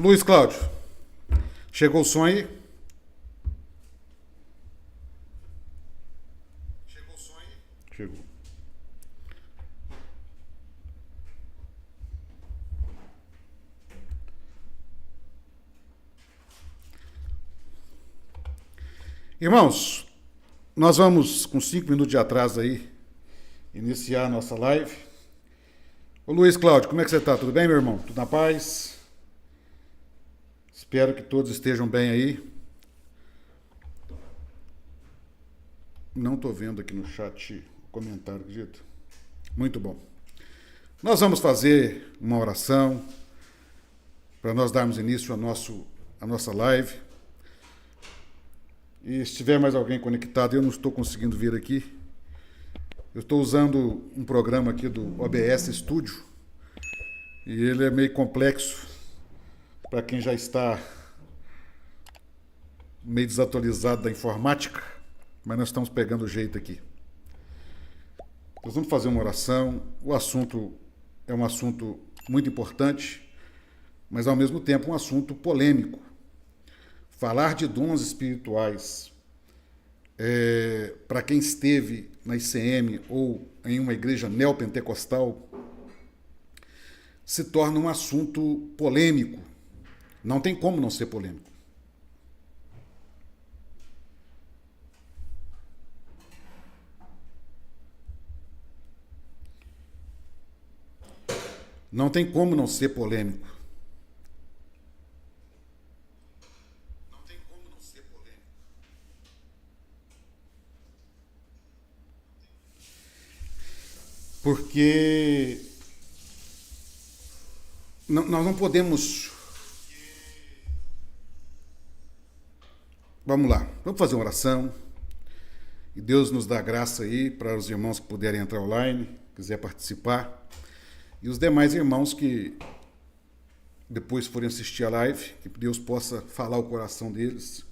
Luiz Cláudio, chegou o som aí? Chegou. Irmãos, nós vamos, com 5 minutos de atraso aí, iniciar a nossa live. Ô Luiz Cláudio, como é que você está? Tudo bem, meu irmão? Tudo na paz? Espero que todos estejam bem aí. Não estou vendo aqui no chat o comentário, acredito. Muito bom. Nós vamos fazer uma oração para nós darmos início à nossa live. E se tiver mais alguém conectado, eu não estou conseguindo ver aqui. Eu estou usando um programa aqui do OBS Studio e ele é meio complexo para quem já está meio desatualizado da informática, mas nós estamos pegando o jeito aqui. Nós vamos fazer uma oração. O assunto é um assunto muito importante, mas ao mesmo tempo um assunto polêmico. Falar de dons espirituais para quem esteve na ICM ou em uma igreja neopentecostal se torna um assunto polêmico. Não tem como não ser polêmico. Não tem como não ser polêmico. Porque nós não podemos... Vamos lá, vamos fazer uma oração. E Deus nos dá graça aí para os irmãos que puderem entrar online, quiser participar. E os demais irmãos que depois forem assistir a live, que Deus possa falar o coração deles.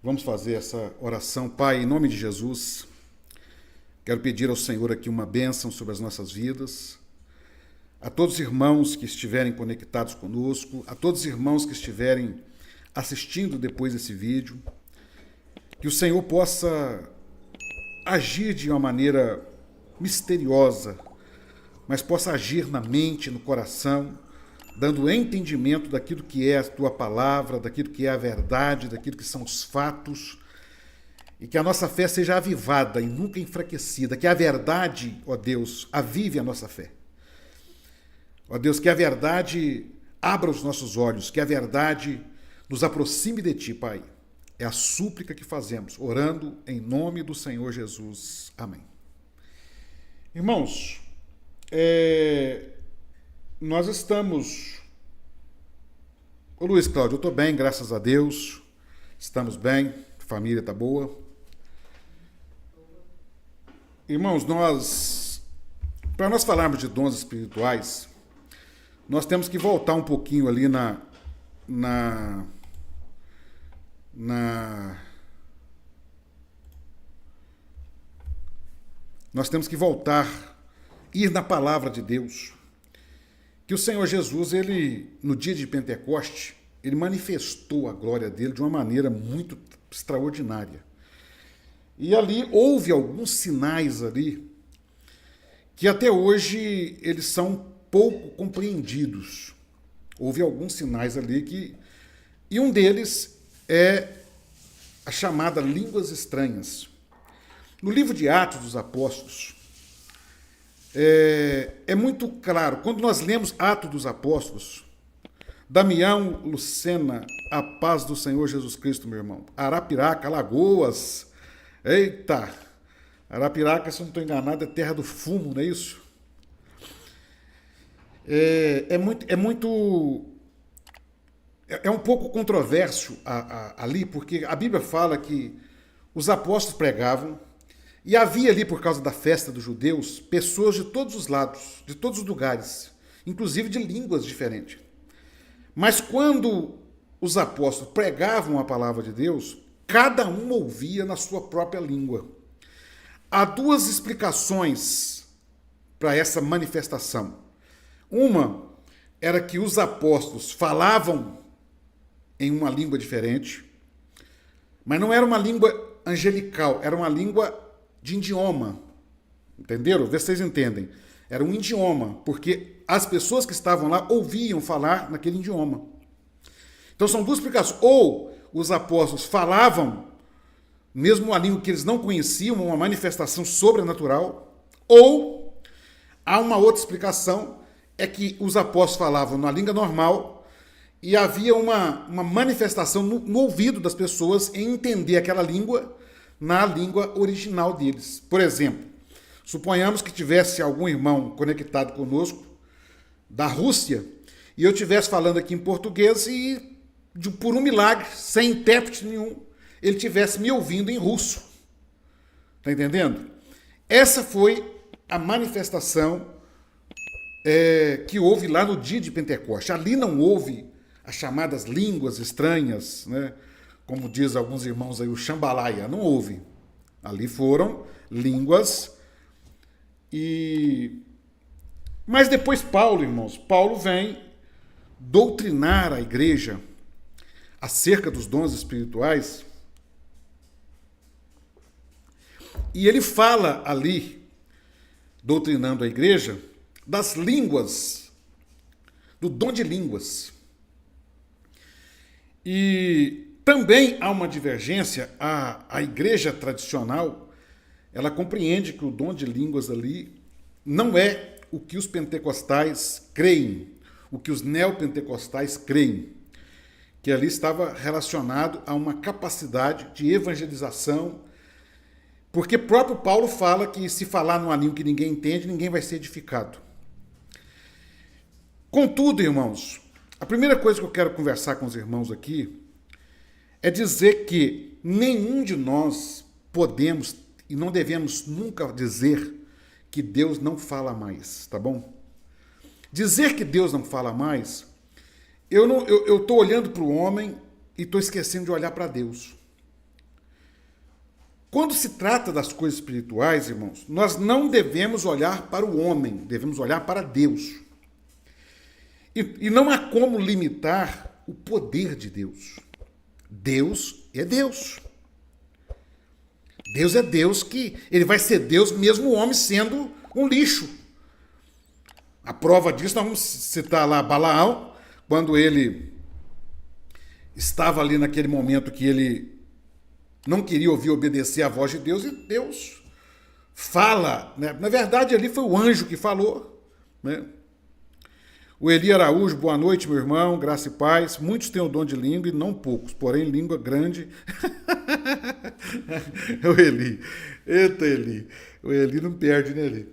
Vamos fazer essa oração. Pai, em nome de Jesus, quero pedir ao Senhor aqui uma bênção sobre as nossas vidas, a todos os irmãos que estiverem conectados conosco, a todos os irmãos que estiverem assistindo depois desse vídeo, que o Senhor possa agir de uma maneira misteriosa, mas possa agir na mente, no coração, dando entendimento daquilo que é a Tua palavra, daquilo que é a verdade, daquilo que são os fatos, e que a nossa fé seja avivada e nunca enfraquecida, que a verdade, ó Deus, avive a nossa fé. Ó Deus, que a verdade abra os nossos olhos, que a verdade nos aproxime de Ti, Pai. É a súplica que fazemos, orando em nome do Senhor Jesus. Amém. Irmãos, nós estamos... Ô Luiz Cláudio, eu estou bem, graças a Deus. Estamos bem, a família está boa. Irmãos, para nós falarmos de dons espirituais, nós temos que voltar um pouquinho ali nós temos que ir na palavra de Deus. Que o Senhor Jesus, ele, no dia de Pentecoste, ele manifestou a glória dele de uma maneira muito extraordinária. E ali houve alguns sinais ali que até hoje eles são pouco compreendidos. Houve alguns sinais ali e um deles é a chamada línguas estranhas. No livro de Atos dos Apóstolos, é muito claro, quando nós lemos Atos dos Apóstolos, Damião, Lucena, a paz do Senhor Jesus Cristo, meu irmão, Arapiraca, Alagoas, eita, Arapiraca, se eu não estou enganado, é terra do fumo, não é isso? É um pouco controverso ali, porque a Bíblia fala que os apóstolos pregavam e havia ali, por causa da festa dos judeus, pessoas de todos os lados, de todos os lugares, inclusive de línguas diferentes. Mas quando os apóstolos pregavam a palavra de Deus, cada um ouvia na sua própria língua. Há duas explicações para essa manifestação. Uma, era que os apóstolos falavam em uma língua diferente, mas não era uma língua angelical, era uma língua de idioma. Entenderam? Vê se vocês entendem. Era um idioma, porque as pessoas que estavam lá ouviam falar naquele idioma. Então são duas explicações. Ou os apóstolos falavam, mesmo a língua que eles não conheciam, uma manifestação sobrenatural, ou há uma outra explicação, é que os apóstolos falavam na língua normal e havia uma manifestação no ouvido das pessoas em entender aquela língua na língua original deles. Por exemplo, suponhamos que tivesse algum irmão conectado conosco da Rússia e eu estivesse falando aqui em português e, por um milagre, sem intérprete nenhum, ele estivesse me ouvindo em russo. Está entendendo? Essa foi a manifestação que houve lá no dia de Pentecoste. Ali não houve as chamadas línguas estranhas, né? Como diz alguns irmãos aí, o Xambalaia. Não houve. Ali foram línguas Mas depois Paulo, irmãos, Paulo vem doutrinar a igreja acerca dos dons espirituais. E ele fala ali, doutrinando a igreja, das línguas, do dom de línguas. E também há uma divergência, a igreja tradicional, ela compreende que o dom de línguas ali não é o que os pentecostais creem, o que os neopentecostais creem, que ali estava relacionado a uma capacidade de evangelização, porque próprio Paulo fala que se falar numa língua que ninguém entende, ninguém vai ser edificado. Contudo, irmãos, a primeira coisa que eu quero conversar com os irmãos aqui é dizer que nenhum de nós podemos e não devemos nunca dizer que Deus não fala mais, tá bom? Dizer que Deus não fala mais, eu estou olhando para o homem e estou esquecendo de olhar para Deus. Quando se trata das coisas espirituais, irmãos, nós não devemos olhar para o homem, devemos olhar para Deus. E não há como limitar o poder de Deus. Deus é Deus. Deus é Deus que ele vai ser Deus mesmo o homem sendo um lixo. A prova disso, nós vamos citar lá Balaão, quando ele estava ali naquele momento que ele não queria obedecer à voz de Deus, e Deus fala, né? Na verdade, ali foi o anjo que falou, né? O Eli Araújo, boa noite, meu irmão, graça e paz. Muitos têm o dom de língua e não poucos, porém língua grande. O Eli, eita Eli, o Eli não perde, né, Eli?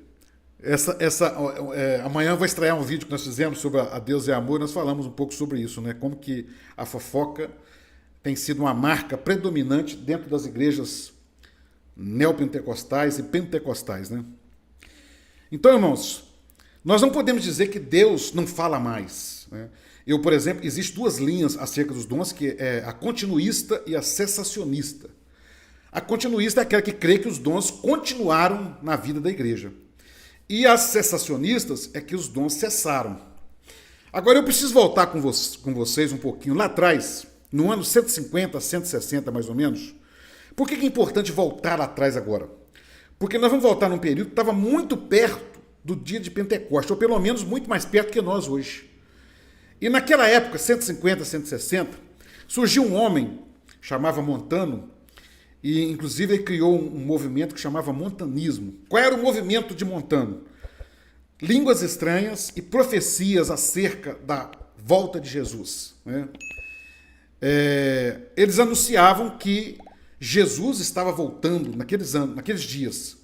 Amanhã eu vou estrear um vídeo que nós fizemos sobre a Deus é amor, nós falamos um pouco sobre isso, né? Como que a fofoca tem sido uma marca predominante dentro das igrejas neopentecostais e pentecostais, né? Então, irmãos, nós não podemos dizer que Deus não fala mais, né? Eu, por exemplo, existem duas linhas acerca dos dons, que é a continuista e a cessacionista. A continuista é aquela que crê que os dons continuaram na vida da igreja. E as cessacionistas é que os dons cessaram. Agora eu preciso voltar com vocês um pouquinho lá atrás, no ano 150, 160 mais ou menos. Por que é importante voltar lá atrás agora? Porque nós vamos voltar num período que estava muito perto do dia de Pentecostes, ou pelo menos muito mais perto que nós hoje. E naquela época, 150, 160, surgiu um homem, chamava Montano, e inclusive ele criou um movimento que chamava montanismo. Qual era o movimento de Montano? Línguas estranhas e profecias acerca da volta de Jesus, né? Eles anunciavam que Jesus estava voltando naqueles anos, naqueles dias.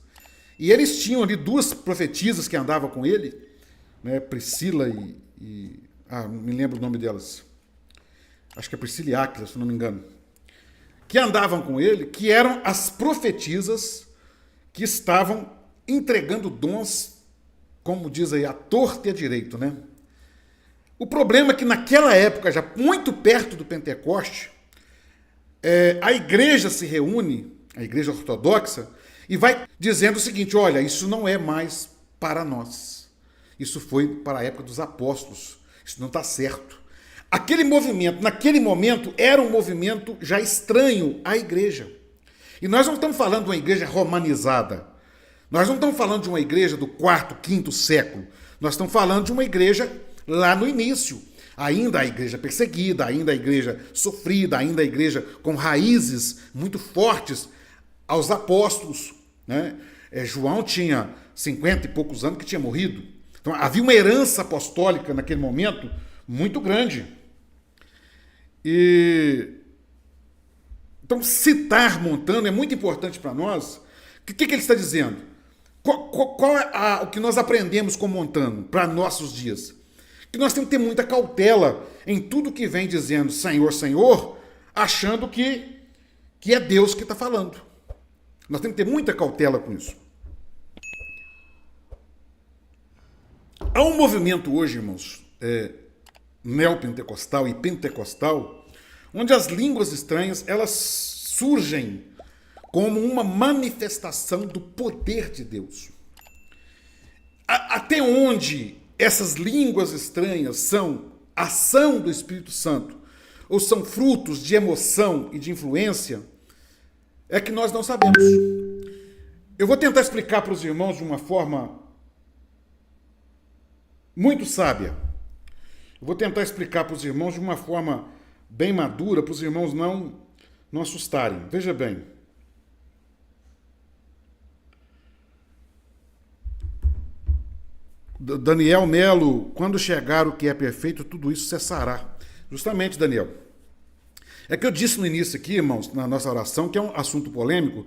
E eles tinham ali duas profetisas que andavam com ele, né? Priscila não me lembro o nome delas. Acho que é Priscila e Áquila, se não me engano. Que andavam com ele, que eram as profetisas que estavam entregando dons, como diz aí, à torta e à direito, né? O problema é que naquela época, já muito perto do Pentecoste, a igreja se reúne, a igreja ortodoxa, e vai dizendo o seguinte: olha, isso não é mais para nós. Isso foi para a época dos apóstolos. Isso não está certo. Aquele movimento, naquele momento, era um movimento já estranho à igreja. E nós não estamos falando de uma igreja romanizada. Nós não estamos falando de uma igreja do quarto, quinto século. Nós estamos falando de uma igreja lá no início. Ainda a igreja perseguida, ainda a igreja sofrida, ainda a igreja com raízes muito fortes aos apóstolos, né? João tinha 50 e poucos anos que tinha morrido. Então havia uma herança apostólica naquele momento muito grande. Então citar Montano é muito importante para nós. O que ele está dizendo? Qual é o que nós aprendemos com Montano para nossos dias? Que nós temos que ter muita cautela em tudo que vem dizendo Senhor, Senhor, achando que é Deus que está falando. Nós temos que ter muita cautela com isso. Há um movimento hoje, irmãos, neopentecostal e pentecostal, onde as línguas estranhas elas surgem como uma manifestação do poder de Deus. Até onde essas línguas estranhas são ação do Espírito Santo ou são frutos de emoção e de influência, é que nós não sabemos. Eu vou tentar explicar para os irmãos de uma forma muito sábia. Eu vou tentar explicar para os irmãos de uma forma bem madura, para os irmãos não assustarem. Veja bem. Daniel Melo, quando chegar o que é perfeito, tudo isso cessará. Justamente, Daniel. É que eu disse no início aqui, irmãos, na nossa oração, que é um assunto polêmico,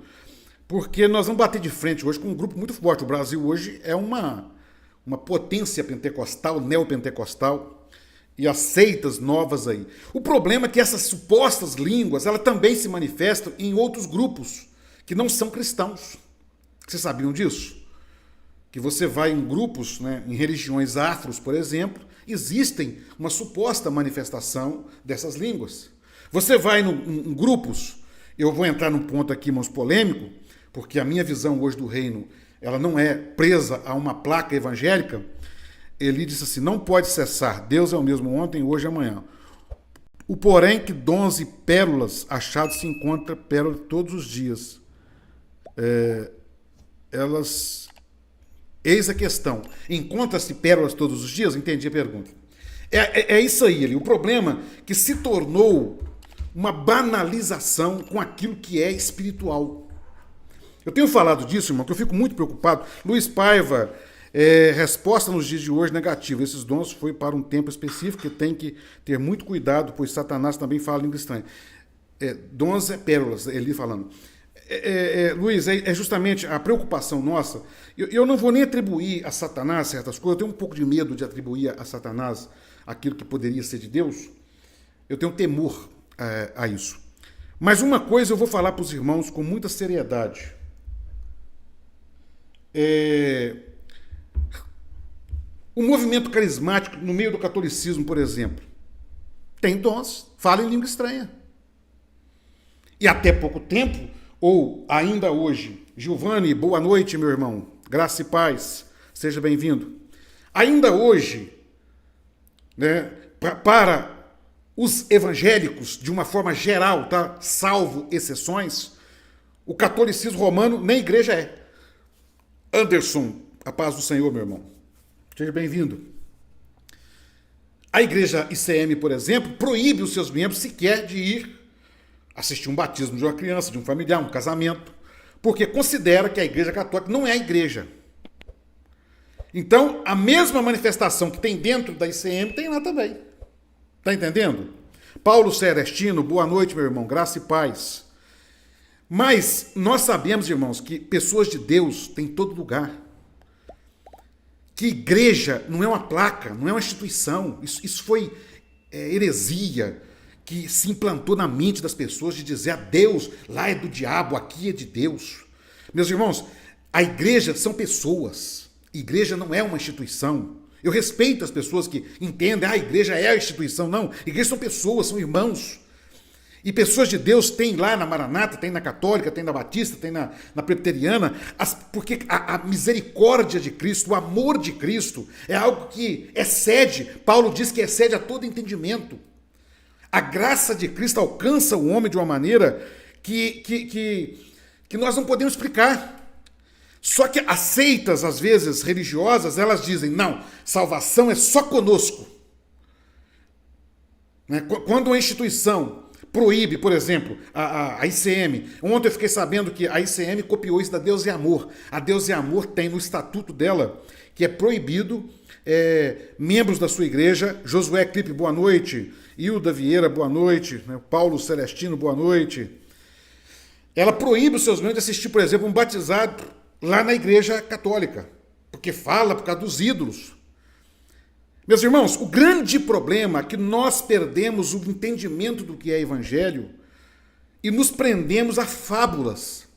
porque nós vamos bater de frente hoje com um grupo muito forte. O Brasil hoje é uma potência pentecostal, neopentecostal, e as seitas novas aí. O problema é que essas supostas línguas, elas também se manifestam em outros grupos que não são cristãos. Vocês sabiam disso? Que você vai em grupos, né, em religiões afros, por exemplo, existem uma suposta manifestação dessas línguas. Você vai em grupos, eu vou entrar num ponto aqui, irmãos, polêmico, porque a minha visão hoje do reino, ela não é presa a uma placa evangélica. Ele disse assim, não pode cessar, Deus é o mesmo ontem, hoje e amanhã. O porém que dons e pérolas achados se encontra pérola todos os dias. Eis a questão. Encontra-se pérolas todos os dias? Entendi a pergunta. É isso aí, ali. O problema é que se tornou uma banalização com aquilo que é espiritual. Eu tenho falado disso, irmão, que eu fico muito preocupado. Luiz Paiva, resposta nos dias de hoje negativa. Esses dons foi para um tempo específico que tem que ter muito cuidado, pois Satanás também fala língua estranha. Dons é pérolas, ele falando. Luiz, é justamente a preocupação nossa. Eu não vou nem atribuir a Satanás certas coisas, eu tenho um pouco de medo de atribuir a Satanás aquilo que poderia ser de Deus. Eu tenho temor a isso. Mas uma coisa eu vou falar para os irmãos com muita seriedade. O movimento carismático no meio do catolicismo, por exemplo, tem dons, fala em língua estranha. E até pouco tempo, ou ainda hoje, Giovanni, boa noite, meu irmão. Graça e paz. Seja bem-vindo. Ainda hoje, né, para os evangélicos, de uma forma geral, tá? Salvo exceções, o catolicismo romano nem igreja é. Anderson, a paz do Senhor, meu irmão. Seja bem-vindo. A igreja ICM, por exemplo, proíbe os seus membros sequer de ir assistir um batismo de uma criança, de um familiar, um casamento, porque considera que a igreja católica não é a igreja. Então, a mesma manifestação que tem dentro da ICM tem lá também. Está entendendo? Paulo Celestino, boa noite, meu irmão, graça e paz. Mas nós sabemos, irmãos, que pessoas de Deus têm em todo lugar. Que igreja não é uma placa, não é uma instituição. Isso foi heresia que se implantou na mente das pessoas de dizer a Deus, lá é do diabo, aqui é de Deus. Meus irmãos, a igreja são pessoas. Igreja não é uma instituição. Eu respeito as pessoas que entendem, a igreja é a instituição. Não, igreja são pessoas, são irmãos. E pessoas de Deus tem lá na Maranata, tem na Católica, tem na Batista, tem na Presbiteriana, porque a misericórdia de Cristo, o amor de Cristo, é algo que excede, Paulo diz que excede a todo entendimento. A graça de Cristo alcança o homem de uma maneira que nós não podemos explicar. Só que as seitas, às vezes, religiosas, elas dizem, não, salvação é só conosco. Né? Quando uma instituição proíbe, por exemplo, a ICM. Ontem eu fiquei sabendo que a ICM copiou isso da Deus e Amor. A Deus e Amor tem no estatuto dela que é proibido membros da sua igreja, Josué Clipe, boa noite, Hilda Vieira, boa noite, né? Paulo Celestino, boa noite. Ela proíbe os seus membros de assistir, por exemplo, um batizado lá na igreja católica, porque fala por causa dos ídolos. Meus irmãos, o grande problema é que nós perdemos o entendimento do que é evangelho e nos prendemos a fábulas.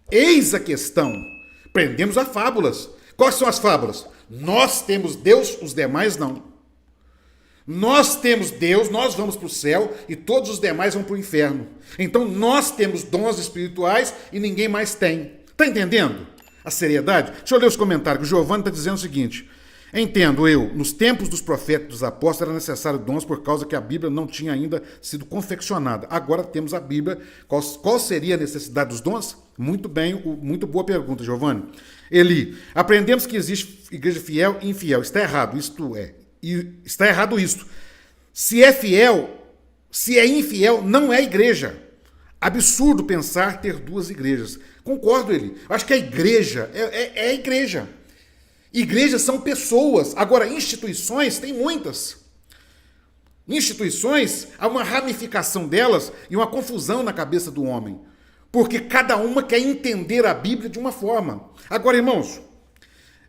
Eis a questão. Prendemos a fábulas. Quais são as fábulas? Nós temos Deus, os demais não. Nós temos Deus, nós vamos para o céu e todos os demais vão para o inferno. Então nós temos dons espirituais e ninguém mais tem. Está entendendo a seriedade? Deixa eu ler os comentários. O Giovanni está dizendo o seguinte... Entendo eu, nos tempos dos profetas e dos apóstolos era necessário dons por causa que a Bíblia não tinha ainda sido confeccionada. Agora temos a Bíblia. Qual seria a necessidade dos dons? Muito bem, muito boa pergunta, Giovanni. Eli, aprendemos que existe igreja fiel e infiel. Está errado, isto é. Está errado isto. Se é fiel, se é infiel, não é igreja. Absurdo pensar ter duas igrejas. Concordo, Eli. Acho que a igreja é a igreja. Igrejas são pessoas. Agora, instituições, tem muitas. Instituições, há uma ramificação delas e uma confusão na cabeça do homem. Porque cada uma quer entender a Bíblia de uma forma. Agora, irmãos,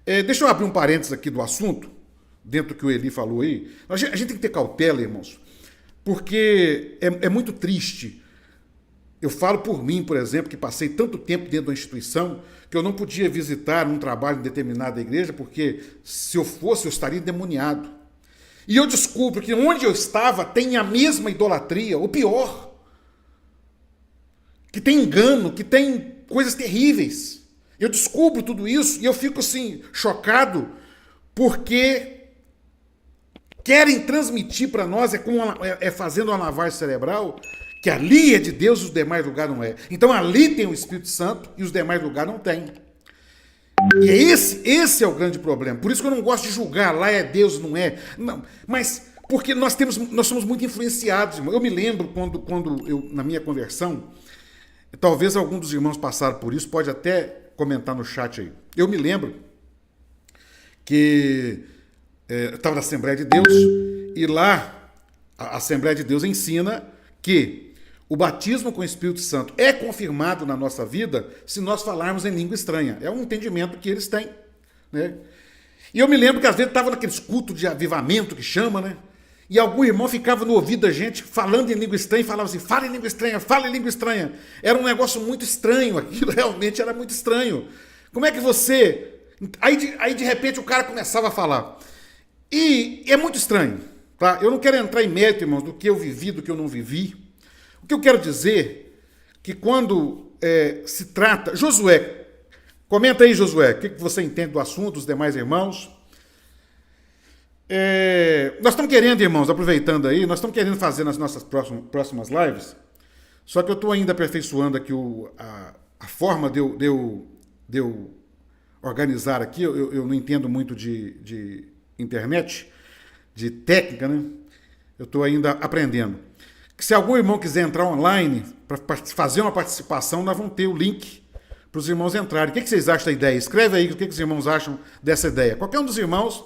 deixa eu abrir um parênteses aqui do assunto, dentro do que o Eli falou aí. A gente tem que ter cautela, irmãos, porque é muito triste. Eu falo por mim, por exemplo, que passei tanto tempo dentro da instituição que eu não podia visitar um trabalho em determinada igreja, porque se eu fosse, eu estaria endemoniado. E eu descubro que onde eu estava tem a mesma idolatria, ou pior, que tem engano, que tem coisas terríveis. Eu descubro tudo isso e eu fico assim, chocado, porque querem transmitir para nós, fazendo uma lavagem cerebral, que ali é de Deus e os demais lugares não é. Então ali tem o Espírito Santo e os demais lugares não tem. E esse é o grande problema. Por isso que eu não gosto de julgar, lá é Deus, não é. Não, mas porque nós somos muito influenciados. Irmão. Eu me lembro quando eu, na minha conversão, talvez algum dos irmãos passaram por isso, pode até comentar no chat aí. Eu me lembro que eu estava na Assembleia de Deus e lá a Assembleia de Deus ensina que o batismo com o Espírito Santo é confirmado na nossa vida se nós falarmos em língua estranha. É um entendimento que eles têm. Né? E eu me lembro que às vezes estava naqueles cultos de avivamento que chama, né? E algum irmão ficava no ouvido da gente falando em língua estranha e falava assim, fala em língua estranha, fala em língua estranha. Era um negócio muito estranho, aquilo realmente era muito estranho. Como é que você... Aí de repente o cara começava a falar. E é muito estranho. Tá? Eu não quero entrar em mérito, irmãos, do que eu vivi, do que eu não vivi. O que eu quero dizer que quando se trata... Josué, comenta aí, Josué, o que você entende do assunto, os demais irmãos. Nós estamos querendo, irmãos, aproveitando aí, nós estamos querendo fazer nas nossas próximas lives, só que eu estou ainda aperfeiçoando aqui a forma de eu organizar aqui, eu não entendo muito de internet, de técnica, né? Eu estou ainda aprendendo. Se algum irmão quiser entrar online para fazer uma participação, nós vamos ter o link para os irmãos entrarem. O que vocês acham da ideia? Escreve aí o que os irmãos acham dessa ideia. Qualquer um dos irmãos.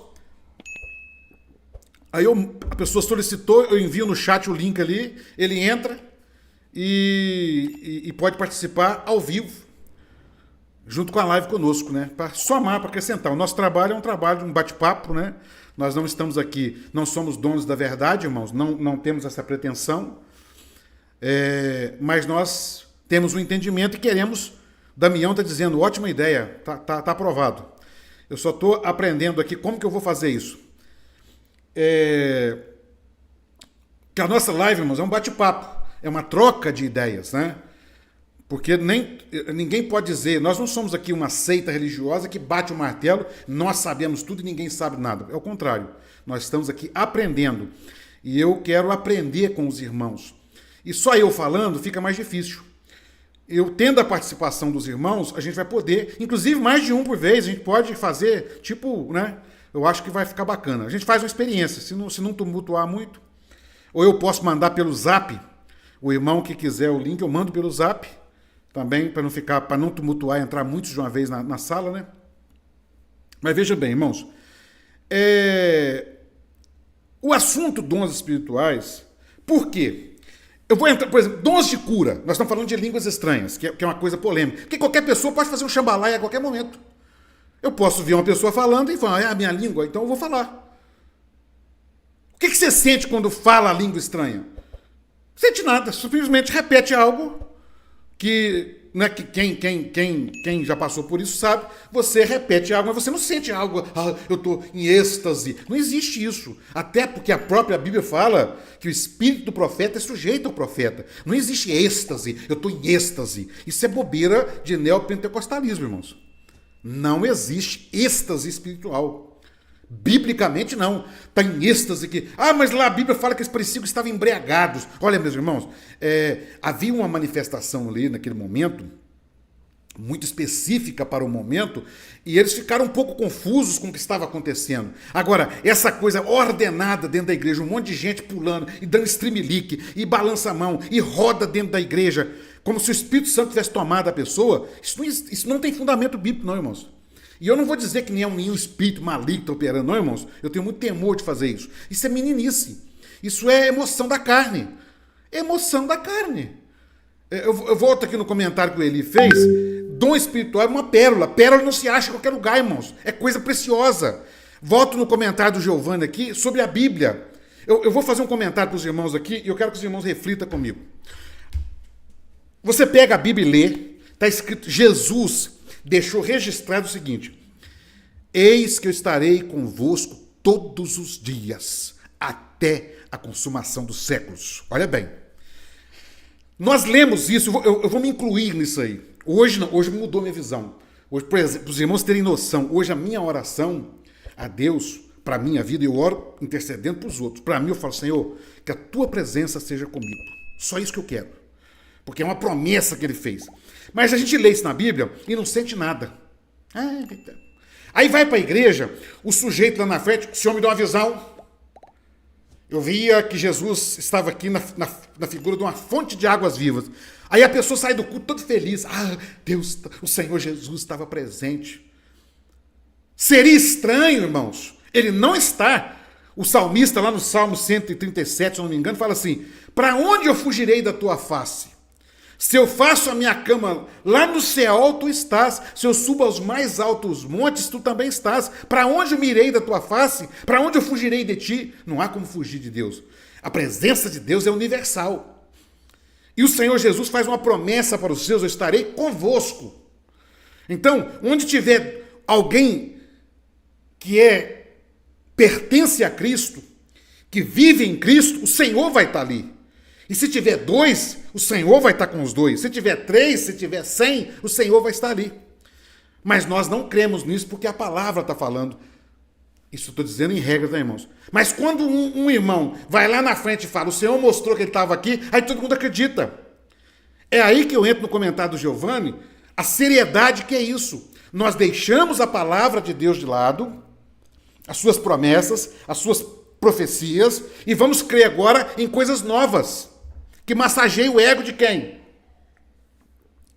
Aí a pessoa solicitou, eu envio no chat o link ali, ele entra e pode participar ao vivo, junto com a live conosco, né? Para somar, para acrescentar. O nosso trabalho é um trabalho de um bate-papo, né? Nós não estamos aqui, não somos donos da verdade, irmãos, não temos essa pretensão, mas nós temos um entendimento e queremos. Damião está dizendo, ótima ideia, tá aprovado. Eu só estou aprendendo aqui como que eu vou fazer isso. Que a nossa live, irmãos, é um bate-papo. é uma troca de ideias, né? Porque ninguém pode dizer, nós não somos aqui uma seita religiosa que bate o martelo, nós sabemos tudo e ninguém sabe nada. É o contrário, nós estamos aqui aprendendo. E eu quero aprender com os irmãos. E só eu falando fica mais difícil. Eu tendo a participação dos irmãos, a gente vai poder, inclusive mais de um por vez, a gente pode fazer, tipo, né? Eu acho que vai ficar bacana. A gente faz uma experiência, se não tumultuar muito. Ou eu posso mandar pelo Zap, o irmão que quiser o link, eu mando pelo Zap, também, para não tumultuar, entrar muitos de uma vez na sala, né? Mas veja bem, irmãos, o assunto dons espirituais, por quê? Eu vou entrar, por exemplo, dons de cura. Nós estamos falando de línguas estranhas, que é uma coisa polêmica. Porque qualquer pessoa pode fazer um xambalaia a qualquer momento. Eu posso ver uma pessoa falando e falar, é a minha língua, então eu vou falar. O que você sente quando fala a língua estranha? Não sente nada, simplesmente repete algo que, né, que quem já passou por isso sabe, você repete algo, mas você não sente algo, eu estou em êxtase. Não existe isso. Até porque a própria Bíblia fala que o espírito do profeta é sujeito ao profeta. Não existe êxtase, eu estou em êxtase. Isso é bobeira de neopentecostalismo, irmãos. Não existe êxtase espiritual. Biblicamente não. Está em êxtase que... mas lá a Bíblia fala que eles pareciam que estavam embriagados. Olha, meus irmãos, havia uma manifestação ali naquele momento, muito específica para o momento, e eles ficaram um pouco confusos com o que estava acontecendo. Agora, essa coisa ordenada dentro da igreja, um monte de gente pulando, e dando estremelique, e balança a mão, e roda dentro da igreja, como se o Espírito Santo tivesse tomado a pessoa, isso não tem fundamento bíblico, não, irmãos. E eu não vou dizer que nenhum espírito maligno operando, não, irmãos. Eu tenho muito temor de fazer isso. Isso é meninice. Isso é emoção da carne. Emoção da carne. Eu volto aqui no comentário que o Eli fez. Dom espiritual é uma pérola. Pérola não se acha em qualquer lugar, irmãos. É coisa preciosa. Volto no comentário do Giovanni aqui sobre a Bíblia. Eu vou fazer um comentário para os irmãos aqui e eu quero que os irmãos reflitam comigo. Você pega a Bíblia e lê. Está escrito, Jesus deixou registrado o seguinte: eis que eu estarei convosco todos os dias, até a consumação dos séculos. Olha bem, nós lemos isso, eu vou me incluir nisso aí. Hoje não, hoje mudou minha visão. Hoje, por exemplo, para os irmãos terem noção, hoje a minha oração a Deus, para a minha vida, eu oro intercedendo para os outros. Para mim eu falo, Senhor, que a tua presença seja comigo. Só isso que eu quero. Porque é uma promessa que ele fez. Mas a gente lê isso na Bíblia e não sente nada. Aí vai para a igreja, o sujeito lá na frente, o Senhor me deu uma visão. Eu via que Jesus estava aqui na figura de uma fonte de águas vivas. Aí a pessoa sai do culto todo feliz. Deus, o Senhor Jesus estava presente. Seria estranho, irmãos, ele não está. O salmista lá no Salmo 137, se não me engano, fala assim: para onde eu fugirei da tua face? Se eu faço a minha cama lá no céu, tu estás. Se eu subo aos mais altos montes, tu também estás. Para onde eu me irei da tua face? Para onde eu fugirei de ti? Não há como fugir de Deus. A presença de Deus é universal. E o Senhor Jesus faz uma promessa para os seus: eu estarei convosco. Então, onde tiver alguém que pertence a Cristo, que vive em Cristo, o Senhor vai estar ali. E se tiver 2, o Senhor vai estar com os 2. Se tiver 3, se tiver 100, o Senhor vai estar ali. Mas nós não cremos nisso porque a palavra está falando. Isso eu estou dizendo em regra, tá, irmãos? Mas quando um irmão vai lá na frente e fala, o Senhor mostrou que ele estava aqui, aí todo mundo acredita. É aí que eu entro no comentário do Giovanni, a seriedade que é isso. Nós deixamos a palavra de Deus de lado, as suas promessas, as suas profecias, e vamos crer agora em coisas novas, que massageia o ego de quem?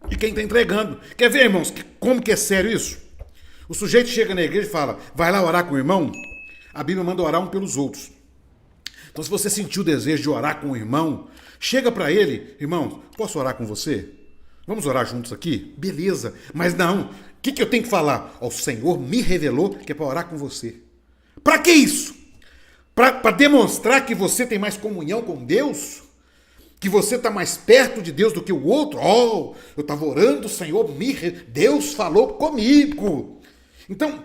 De quem está entregando. Quer ver, irmãos, como que é sério isso? O sujeito chega na igreja e fala, vai lá orar com o irmão? A Bíblia manda orar um pelos outros. Então, se você sentiu o desejo de orar com o irmão, chega para ele, irmão, posso orar com você? Vamos orar juntos aqui? Beleza, mas não. O que eu tenho que falar? O Senhor me revelou que é para orar com você. Para que isso? Para demonstrar que você tem mais comunhão com Deus? Que você está mais perto de Deus do que o outro? Eu estava orando, o Senhor Deus falou comigo. Então,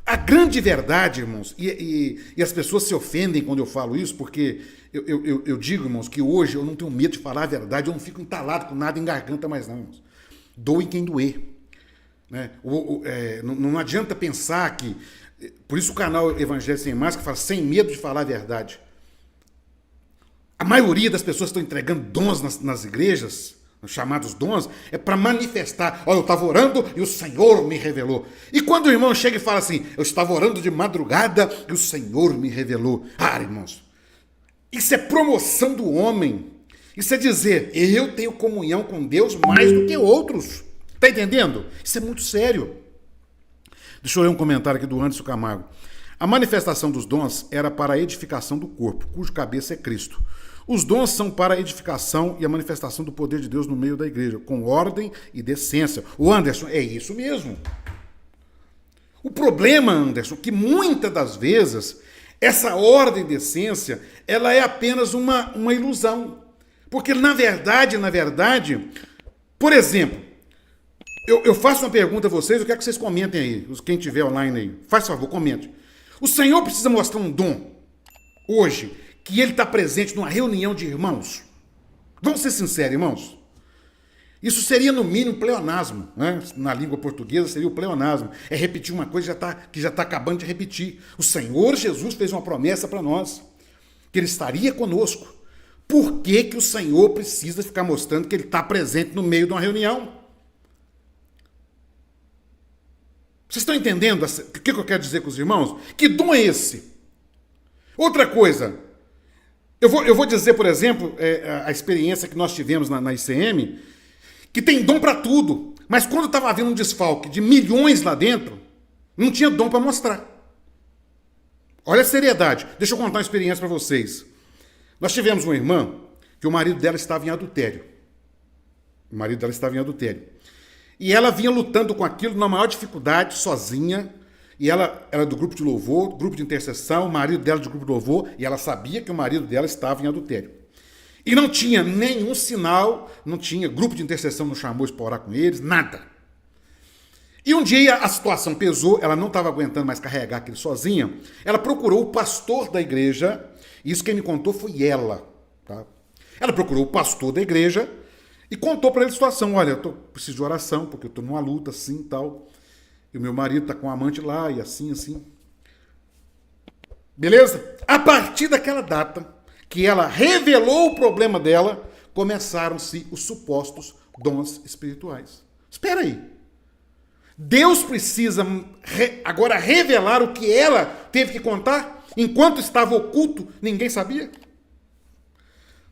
a grande verdade, irmãos, e as pessoas se ofendem quando eu falo isso, porque Eu digo, irmãos, que hoje eu não tenho medo de falar a verdade, eu não fico entalado com nada em garganta mais não, irmãos. Doe quem doer. Né? Não adianta pensar que... Por isso o canal Evangelho Sem Máscara fala sem medo de falar a verdade. A maioria das pessoas que estão entregando dons nas igrejas, os chamados dons, é para manifestar. Olha, eu estava orando e o Senhor me revelou. E quando o irmão chega e fala assim, eu estava orando de madrugada e o Senhor me revelou. Ah, irmãos, isso é promoção do homem. Isso é dizer, eu tenho comunhão com Deus mais do que outros. Está entendendo? Isso é muito sério. Deixa eu ler um comentário aqui do Anderson Camargo. A manifestação dos dons era para a edificação do corpo, cujo cabeça é Cristo. Os dons são para a edificação e a manifestação do poder de Deus no meio da igreja, com ordem e decência. O Anderson, é isso mesmo. O problema, Anderson, que muitas das vezes essa ordem e decência, ela é apenas uma ilusão. Porque na verdade, por exemplo, eu faço uma pergunta a vocês, eu quero que vocês comentem aí, quem estiver online aí. Faz favor, comente. O Senhor precisa mostrar um dom hoje, que ele está presente numa reunião de irmãos? Vamos ser sinceros, irmãos. Isso seria, no mínimo, pleonasmo. Né? Na língua portuguesa seria o pleonasmo. É repetir uma coisa que já está acabando de repetir. O Senhor Jesus fez uma promessa para nós, que ele estaria conosco. Por que que o Senhor precisa ficar mostrando que ele está presente no meio de uma reunião? Vocês estão entendendo o que eu quero dizer com os irmãos? Que dom é esse? Outra coisa, eu vou dizer, por exemplo, a experiência que nós tivemos na ICM, que tem dom para tudo, mas quando estava havendo um desfalque de milhões lá dentro, não tinha dom para mostrar. Olha a seriedade. Deixa eu contar uma experiência para vocês. Nós tivemos uma irmã que o marido dela estava em adultério. O marido dela estava em adultério. E ela vinha lutando com aquilo na maior dificuldade, sozinha. E ela era do grupo de louvor, grupo de intercessão, o marido dela do grupo de louvor, e ela sabia que o marido dela estava em adultério. E não tinha nenhum sinal, não tinha grupo de intercessão, não chamou para orar com eles, nada. E um dia a situação pesou, ela não estava aguentando mais carregar aquilo sozinha, ela procurou o pastor da igreja, e isso quem me contou foi ela. Tá? Ela procurou o pastor da igreja e contou para ele a situação. Olha, eu preciso de oração, porque eu estou numa luta assim e tal. E o meu marido está com um amante lá, e assim. Beleza? A partir daquela data que ela revelou o problema dela, começaram-se os supostos dons espirituais. Espera aí. Deus precisa agora revelar o que ela teve que contar? Enquanto estava oculto, ninguém sabia?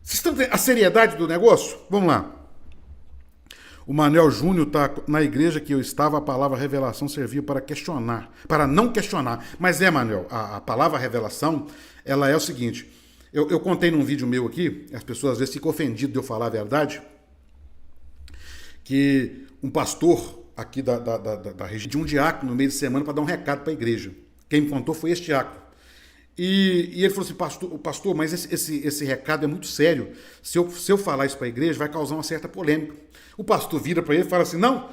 Vocês estão entendendo a seriedade do negócio? Vamos lá. O Manuel Júnior está na igreja que eu estava, a palavra revelação servia para questionar, para não questionar. Mas Manuel, a palavra revelação, ela é o seguinte, eu contei num vídeo meu aqui, as pessoas às vezes ficam ofendidas de eu falar a verdade, que um pastor aqui da região de um diácono no meio de semana para dar um recado para a igreja. Quem me contou foi este diácono. E ele falou assim, pastor, mas esse recado é muito sério. Se eu falar isso para a igreja, vai causar uma certa polêmica. O pastor vira para ele e fala assim, não,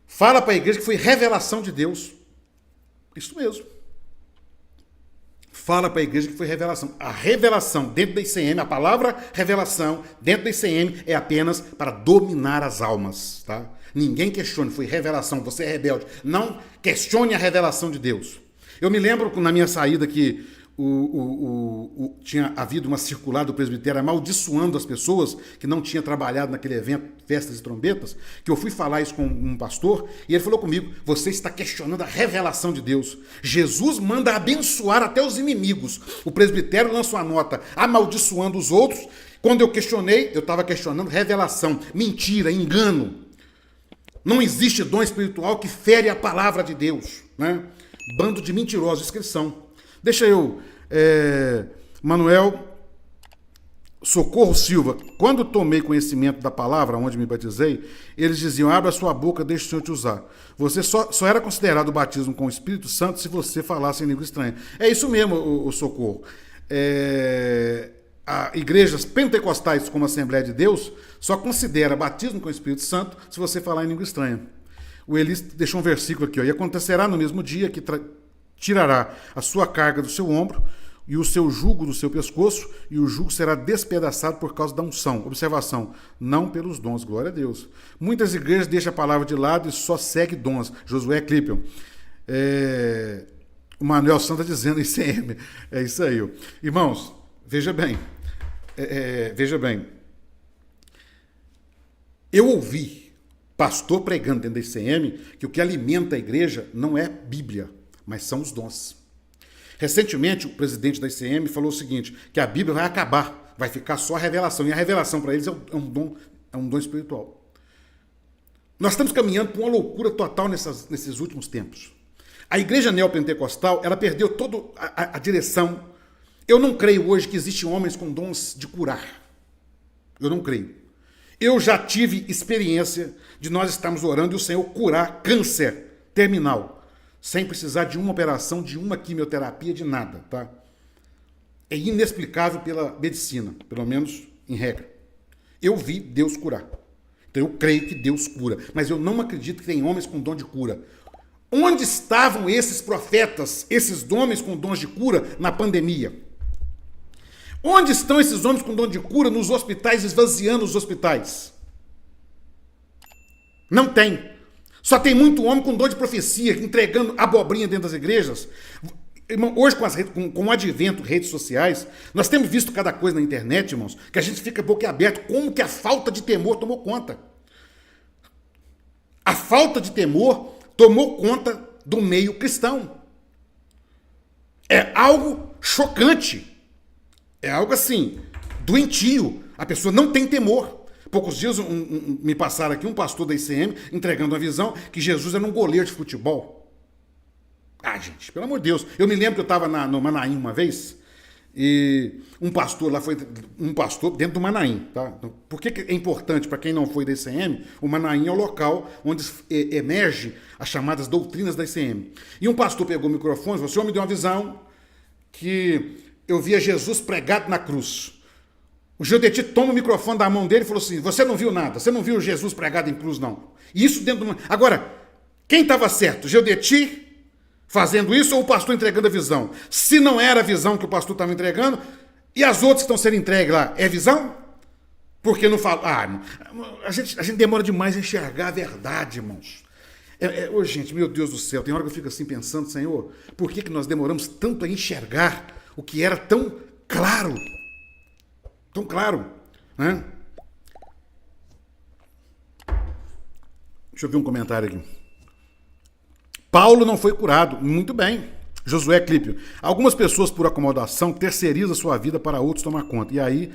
fala para a igreja que foi revelação de Deus. Isso mesmo. Fala para a igreja que foi revelação. A revelação dentro da ICM, a palavra revelação dentro da ICM é apenas para dominar as almas. Tá? Ninguém questione, foi revelação, você é rebelde. Não questione a revelação de Deus. Eu me lembro na minha saída que tinha havido uma circular do presbitério amaldiçoando as pessoas que não tinham trabalhado naquele evento, festas e trombetas, que eu fui falar isso com um pastor e ele falou comigo, você está questionando a revelação de Deus. Jesus manda abençoar até os inimigos. O presbitério lança uma nota amaldiçoando os outros. Quando eu questionei, eu estava questionando revelação, mentira, engano. Não existe dom espiritual que fere a palavra de Deus, né? Bando de mentirosos, inscrição. Deixa eu, Manuel Socorro Silva, quando tomei conhecimento da palavra, onde me batizei, eles diziam, abra sua boca, deixa o Senhor te usar. Você só era considerado o batismo com o Espírito Santo se você falasse em língua estranha. É isso mesmo, o Socorro. Igrejas pentecostais como a Assembleia de Deus só considera batismo com o Espírito Santo se você falar em língua estranha. O Elis deixou um versículo aqui, ó, e acontecerá no mesmo dia que tirará a sua carga do seu ombro, e o seu jugo do seu pescoço, e o jugo será despedaçado por causa da unção. Observação, não pelos dons, glória a Deus. Muitas igrejas deixam a palavra de lado e só segue dons. Josué Clippion. O Manuel Santos está dizendo ICM. É isso aí. Irmãos, veja bem. Veja bem. Eu ouvi pastor pregando dentro da ICM que o que alimenta a igreja não é Bíblia, mas são os dons. Recentemente, o presidente da ICM falou o seguinte, que a Bíblia vai acabar, vai ficar só a revelação, e a revelação para eles é um dom espiritual. Nós estamos caminhando por uma loucura total nesses últimos tempos. A igreja neopentecostal, ela perdeu toda a direção. Eu não creio hoje que existem homens com dons de curar. Eu não creio. Eu já tive experiência de nós estarmos orando e o Senhor curar câncer terminal, sem precisar de uma operação, de uma quimioterapia, de nada, tá? É inexplicável pela medicina, pelo menos em regra. Eu vi Deus curar. Então eu creio que Deus cura, mas eu não acredito que tem homens com dom de cura. Onde estavam esses profetas, esses homens com dons de cura na pandemia? Onde estão esses homens com dom de cura nos hospitais, esvaziando os hospitais? Não tem. Só tem muito homem com dom de profecia, entregando abobrinha dentro das igrejas. Irmão, hoje, com o advento de redes sociais, nós temos visto cada coisa na internet, irmãos, que a gente fica boquiaberto, como que a falta de temor tomou conta. A falta de temor tomou conta do meio cristão. É algo chocante. É algo assim, doentio. A pessoa não tem temor. Poucos dias me passaram aqui um pastor da ICM entregando uma visão que Jesus era um goleiro de futebol. Ah, gente, pelo amor de Deus. Eu me lembro que eu estava no Manaim uma vez e um pastor lá foi um pastor dentro do Manaim, tá? Por que é importante para quem não foi da ICM? O Manaim é o local onde emerge as chamadas doutrinas da ICM. E um pastor pegou o microfone e falou: "O senhor me deu uma visão que eu via Jesus pregado na cruz." O Geodeti toma o microfone da mão dele e falou assim: "Você não viu nada, você não viu Jesus pregado em cruz, não." Isso dentro de uma... Agora, quem estava certo? O Geodeti fazendo isso ou o pastor entregando a visão? Se não era a visão que o pastor estava entregando, e as outras que estão sendo entregues lá, é visão? Porque não fala... a gente demora demais a enxergar a verdade, irmãos. Gente, meu Deus do céu, tem hora que eu fico assim pensando: Senhor, por que nós demoramos tanto a enxergar o que era tão claro? Tão claro, né? Deixa eu ver um comentário aqui. Paulo não foi curado. Muito bem. Josué Clippion. Algumas pessoas, por acomodação, terceirizam sua vida para outros tomar conta. E aí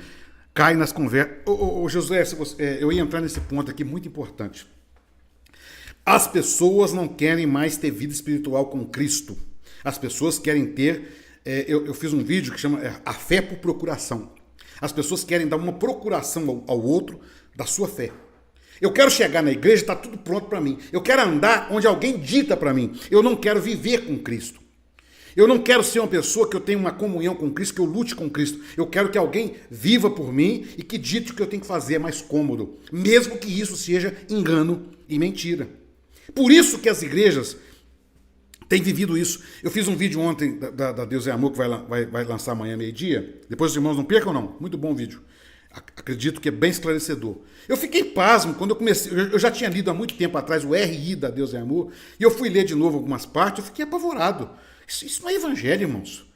cai nas conversas. Josué, eu ia entrar nesse ponto aqui muito importante. As pessoas não querem mais ter vida espiritual com Cristo. As pessoas querem ter... eu fiz um vídeo que chama A Fé por Procuração. As pessoas querem dar uma procuração ao outro da sua fé. Eu quero chegar na igreja e está tudo pronto para mim. Eu quero andar onde alguém dita para mim. Eu não quero viver com Cristo. Eu não quero ser uma pessoa que eu tenha uma comunhão com Cristo, que eu lute com Cristo. Eu quero que alguém viva por mim e que dite o que eu tenho que fazer é mais cômodo, mesmo que isso seja engano e mentira. Por isso que as igrejas têm vivido isso. Eu fiz um vídeo ontem da Deus é Amor, que vai lançar amanhã meio-dia. Depois os irmãos não percam, não. Muito bom vídeo. Acredito que é bem esclarecedor. Eu fiquei pasmo quando eu comecei. Eu já tinha lido há muito tempo atrás o RI da Deus é Amor, e eu fui ler de novo algumas partes, eu fiquei apavorado. Isso não é evangelho, irmãos.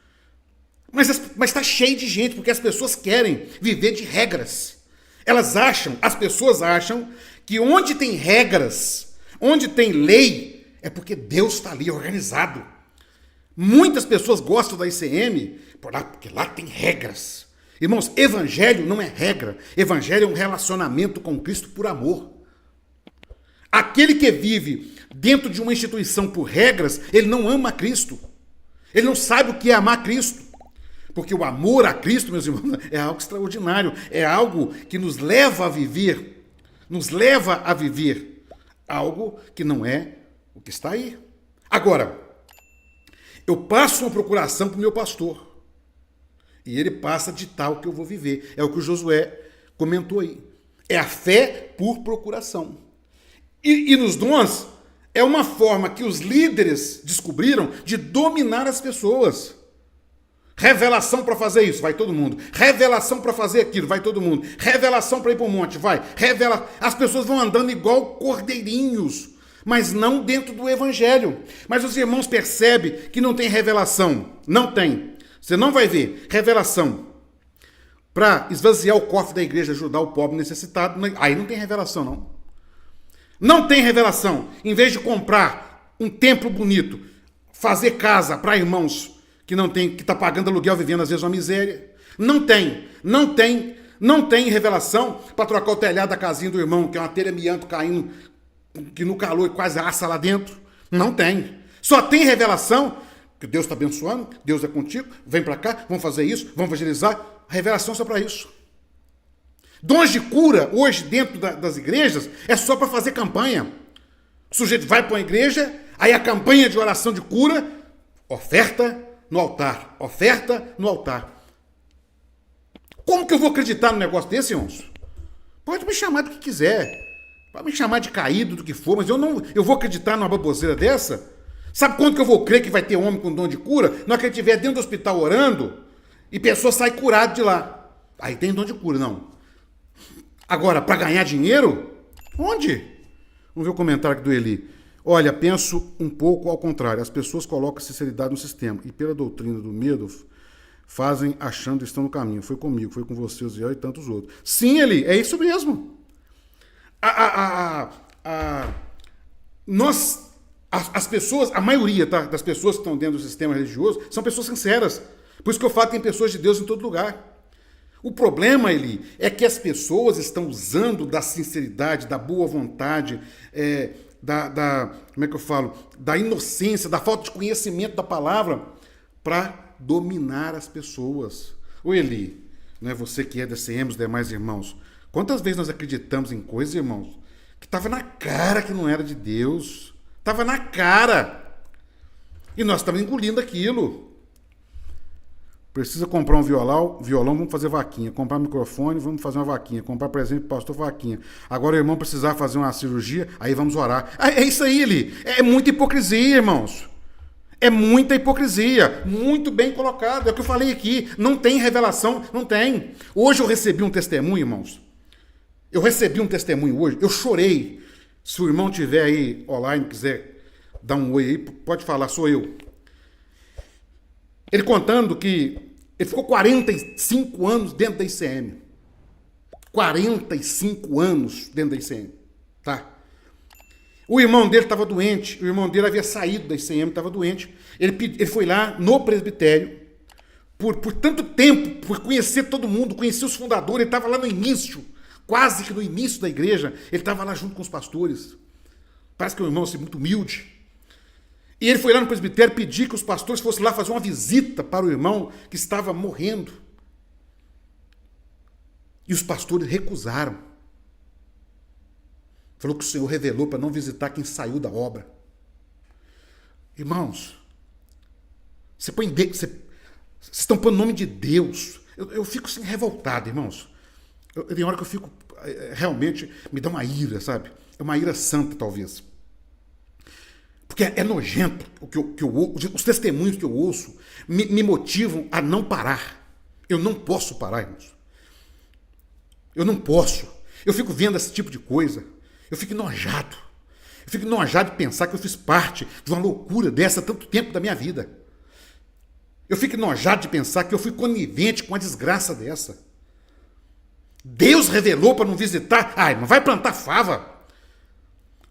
Mas está cheio de gente, porque as pessoas querem viver de regras. As pessoas acham que onde tem regras, onde tem lei, é porque Deus está ali organizado. Muitas pessoas gostam da ICM porque lá tem regras. Irmãos, evangelho não é regra. Evangelho é um relacionamento com Cristo por amor. Aquele que vive dentro de uma instituição por regras, ele não ama Cristo. Ele não sabe o que é amar Cristo. Porque o amor a Cristo, meus irmãos, é algo extraordinário. É algo que nos leva a viver. Algo que não é o que está aí. Agora, eu passo uma procuração para o meu pastor. E ele passa a ditar o que eu vou viver. É o que o Josué comentou aí. É a fé por procuração. E nos dons, é uma forma que os líderes descobriram de dominar as pessoas. Revelação para fazer isso, vai todo mundo. Revelação para fazer aquilo, vai todo mundo. Revelação para ir para o monte, vai. As pessoas vão andando igual cordeirinhos, mas não dentro do evangelho. Mas os irmãos percebem que não tem revelação. Não tem. Você não vai ver revelação para esvaziar o cofre da igreja, ajudar o pobre necessitado. Aí não tem revelação, não. Não tem revelação. Em vez de comprar um templo bonito, fazer casa para irmãos que não tem, que está pagando aluguel, vivendo às vezes uma miséria. Não tem revelação para trocar o telhado da casinha do irmão, que é uma telha amianto caindo, que no calor quase assa lá dentro. Não tem. Só tem revelação que Deus está abençoando, Deus é contigo, vem para cá, vamos fazer isso, vamos evangelizar. A revelação é só para isso. Dons de cura, hoje, dentro das igrejas, é só para fazer campanha. O sujeito vai para uma igreja, aí a campanha de oração de cura, oferta no altar, oferta no altar. Como que eu vou acreditar num negócio desse, irmãos? Pode me chamar do que quiser, pode me chamar de caído, do que for, mas eu vou acreditar numa baboseira dessa? Sabe quando que eu vou crer que vai ter homem com dom de cura? Na hora que ele estiver dentro do hospital orando e pessoa sai curada de lá. Aí tem dom de cura, não. Agora, para ganhar dinheiro? Onde? Vamos ver o comentário aqui do Eli. Olha, penso um pouco ao contrário. As pessoas colocam sinceridade no sistema e pela doutrina do medo fazem achando que estão no caminho. Foi comigo, foi com você, Zé e tantos outros. Sim, Eli, é isso mesmo. As pessoas, a maioria das pessoas que estão dentro do sistema religioso são pessoas sinceras. Por isso que eu falo que tem pessoas de Deus em todo lugar. O problema, Eli, é que as pessoas estão usando da sinceridade, da boa vontade, como é que eu falo? Da inocência, da falta de conhecimento da palavra para dominar as pessoas. Ô Eli, não é você que é da CM, os demais irmãos, quantas vezes nós acreditamos em coisas, irmãos, que estava na cara que não era de Deus? Estava na cara. E nós estamos engolindo aquilo. Precisa comprar um violão, vamos fazer vaquinha. Comprar microfone, vamos fazer uma vaquinha. Comprar presente para o pastor, vaquinha. Agora o irmão precisar fazer uma cirurgia, aí vamos orar. É isso aí, Eli. É muita hipocrisia, irmãos. É muita hipocrisia. Muito bem colocado. É o que eu falei aqui. Não tem revelação, não tem. Hoje eu recebi um testemunho, irmãos. Eu recebi um testemunho hoje. Eu chorei. Se o irmão tiver aí online, quiser dar um oi aí, pode falar, sou eu. Ele contando que ele ficou 45 anos dentro da ICM. 45 anos dentro da ICM. Tá? O irmão dele estava doente. O irmão dele havia saído da ICM, estava doente. Ele foi lá no presbitério. Por tanto tempo, por conhecer todo mundo, conhecer os fundadores. Ele estava lá no início, quase que no início da igreja. Ele estava lá junto com os pastores. Parece que é um irmão assim, muito humilde. E ele foi lá no presbitério pedir que os pastores fossem lá fazer uma visita para o irmão que estava morrendo. E os pastores recusaram. Falou que o Senhor revelou para não visitar quem saiu da obra. Irmãos, vocês estão pondo o nome de Deus. Eu fico assim revoltado, irmãos. Tem hora que eu fico, realmente, me dá uma ira, sabe? É uma ira santa, talvez. Porque é nojento os testemunhos que eu ouço me motivam a não parar. Eu não posso parar, irmãos. Eu não posso. Eu fico vendo esse tipo de coisa. Eu fico enojado. Eu fico enojado de pensar que eu fiz parte de uma loucura dessa há tanto tempo da minha vida. Eu fico enojado de pensar que eu fui conivente com uma desgraça dessa. Deus revelou para não visitar. Ai, não vai plantar fava.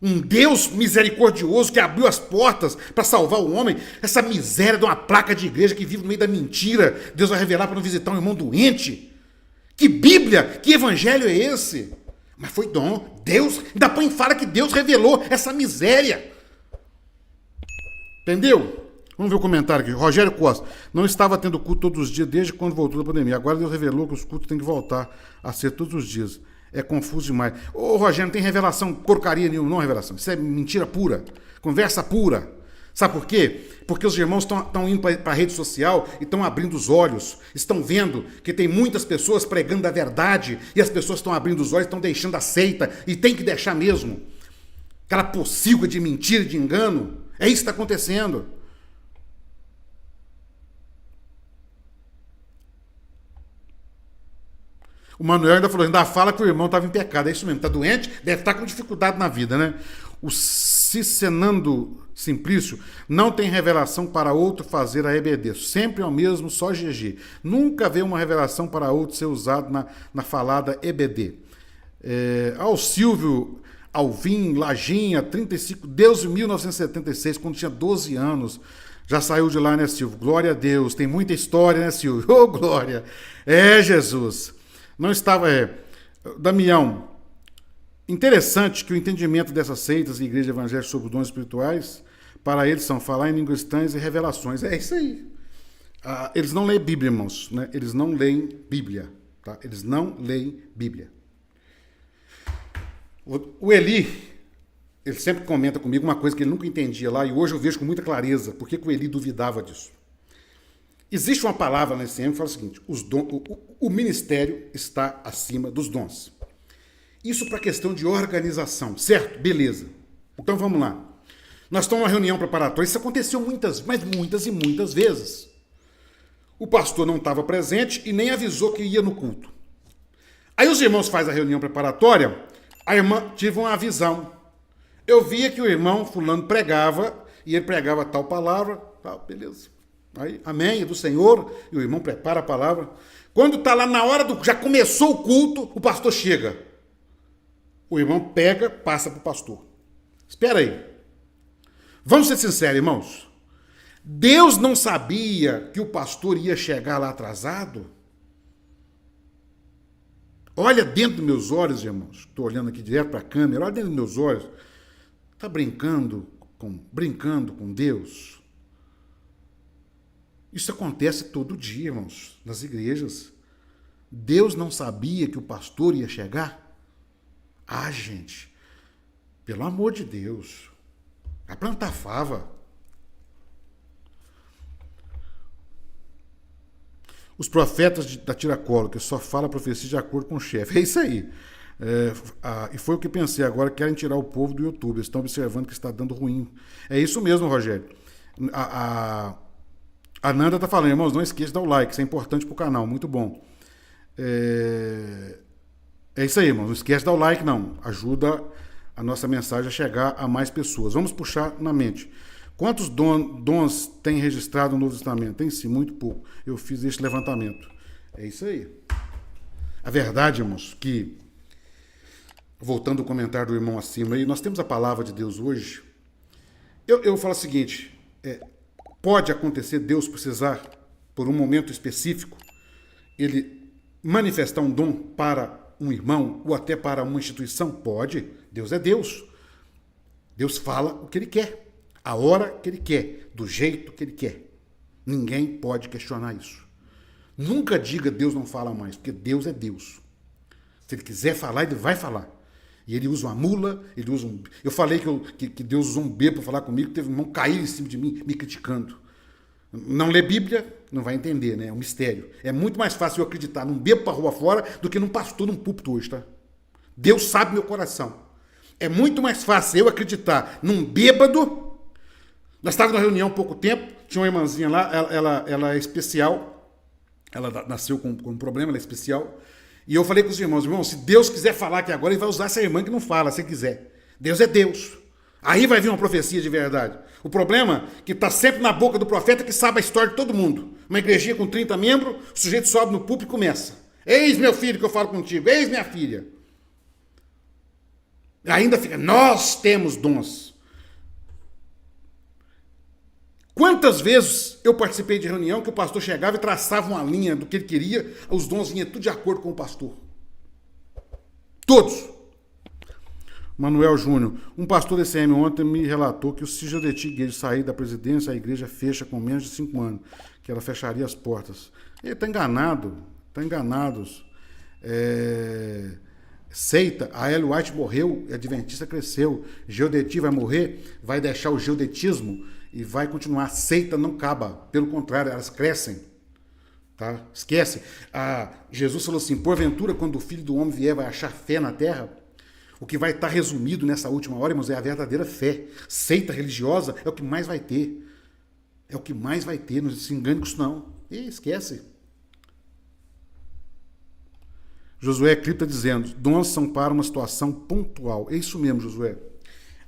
Um Deus misericordioso que abriu as portas para salvar o homem. Essa miséria de uma placa de igreja que vive no meio da mentira. Deus vai revelar para não visitar um irmão doente. Que Bíblia, que evangelho é esse? Mas foi dom. Deus, ainda põe em fala que Deus revelou essa miséria. Entendeu? Vamos ver o comentário aqui. Rogério Costa. Não estava tendo culto todos os dias desde quando voltou da pandemia. Agora Deus revelou que os cultos têm que voltar a ser todos os dias. É confuso demais. Ô, Rogério, não tem revelação, porcaria nenhuma, não revelação. Isso é mentira pura. Conversa pura. Sabe por quê? Porque os irmãos estão indo para a rede social e estão abrindo os olhos. Estão vendo que tem muitas pessoas pregando a verdade e as pessoas estão abrindo os olhos, estão deixando a seita e tem que deixar mesmo. Aquela pocilga de mentira e de engano. É isso que está acontecendo. O Manuel ainda falou, ainda fala que o irmão estava em pecado. É isso mesmo, está doente, deve estar com dificuldade na vida, né? O Cicenando Simplício não tem revelação para outro fazer a EBD. Sempre é o mesmo, só GG. Nunca vê uma revelação para outro ser usado na falada EBD. Ao Silvio Alvim, Lajinha, 35, Deus em 1976, quando tinha 12 anos. Já saiu de lá, né, Silvio? Glória a Deus. Tem muita história, né, Silvio? Ô, glória. Jesus. Não estava... Damião, interessante que o entendimento dessas seitas e igrejas evangélicas sobre os dons espirituais, para eles são falar em línguas estranhas e revelações. É isso aí. Eles não leem Bíblia, irmãos. Né? Eles não leem Bíblia. Tá? Eles não leem Bíblia. O Eli... Ele sempre comenta comigo uma coisa que ele nunca entendia lá, e hoje eu vejo com muita clareza por que o Eli duvidava disso. Existe uma palavra na SCM que fala o seguinte, o ministério está acima dos dons. Isso para questão de organização, certo? Beleza. Então vamos lá. Nós estamos numa reunião preparatória, isso aconteceu muitas, mas muitas e muitas vezes. O pastor não estava presente e nem avisou que ia no culto. Aí os irmãos fazem a reunião preparatória, a irmã tive uma visão. Eu via que o irmão fulano pregava, e ele pregava tal palavra, tal, beleza. Aí, amém, é do Senhor, e o irmão prepara a palavra. Quando está lá na hora já começou o culto, o pastor chega. O irmão pega, passa para o pastor. Espera aí. Vamos ser sinceros, irmãos. Deus não sabia que o pastor ia chegar lá atrasado? Olha dentro dos meus olhos, irmãos. Estou olhando aqui direto para a câmera, olha dentro dos meus olhos. Está brincando com Deus? Isso acontece todo dia, irmãos, nas igrejas. Deus não sabia que o pastor ia chegar? Gente, pelo amor de Deus, vai plantar fava. Os profetas da tiracolo, que só fala a profecia de acordo com o chefe. É isso aí. E foi o que pensei agora, querem tirar o povo do YouTube, eles estão observando que está dando ruim. É isso mesmo, Rogério. A Nanda está falando, irmãos, não esqueça de dar o like, isso é importante para o canal, muito bom. É isso aí, irmãos, não esquece de dar o like, não. Ajuda a nossa mensagem a chegar a mais pessoas. Vamos puxar na mente. Quantos dons tem registrado no Novo Testamento? Tem sim, muito pouco. Eu fiz este levantamento. É isso aí. A verdade, irmãos, que... Voltando ao comentário do irmão acima aí, nós temos a palavra de Deus hoje. Eu falo o seguinte, pode acontecer Deus precisar, por um momento específico, ele manifestar um dom para um irmão ou até para uma instituição? Pode. Deus é Deus. Deus fala o que ele quer, a hora que ele quer, do jeito que ele quer. Ninguém pode questionar isso. Nunca diga Deus não fala mais, porque Deus é Deus. Se ele quiser falar, ele vai falar. E ele usa uma mula, ele usa um... Eu falei que Deus usou um bêbado para falar comigo, teve um irmão cair em cima de mim, me criticando. Não lê Bíblia, não vai entender, né? É um mistério. É muito mais fácil eu acreditar num bêbado para rua fora do que num pastor num púlpito hoje, tá? Deus sabe meu coração. É muito mais fácil eu acreditar num bêbado. Nós estávamos na reunião há pouco tempo, tinha uma irmãzinha lá, ela é especial, ela nasceu com um problema, ela é especial. E eu falei com os irmãos, se Deus quiser falar aqui agora, ele vai usar essa irmã que não fala, se quiser. Deus é Deus. Aí vai vir uma profecia de verdade. O problema é que está sempre na boca do profeta que sabe a história de todo mundo. Uma igrejinha com 30 membros, o sujeito sobe no púlpito e começa. Eis meu filho que eu falo contigo, eis minha filha. E ainda fica, nós temos dons. Quantas vezes eu participei de reunião que o pastor chegava e traçava uma linha do que ele queria, os dons vinham tudo de acordo com o pastor. Todos. Manuel Júnior, um pastor da ECM ontem me relatou que o CJDT Igreja sair da presidência, a igreja fecha com menos de 5 anos, que ela fecharia as portas. Ele está enganado, Seita, a Ellen White morreu, a Adventista cresceu, Geodeti vai morrer, vai deixar o geodetismo e vai continuar. Seita não acaba, pelo contrário, elas crescem. Tá? Esquece. Jesus falou assim, porventura, quando o Filho do Homem vier, vai achar fé na terra? O que vai estar resumido nessa última hora, irmãos, é a verdadeira fé. Seita religiosa é o que mais vai ter. É o que mais vai ter, não se engane com isso não. E esquece. Josué Clipe está dizendo, dons são para uma situação pontual. É isso mesmo, Josué.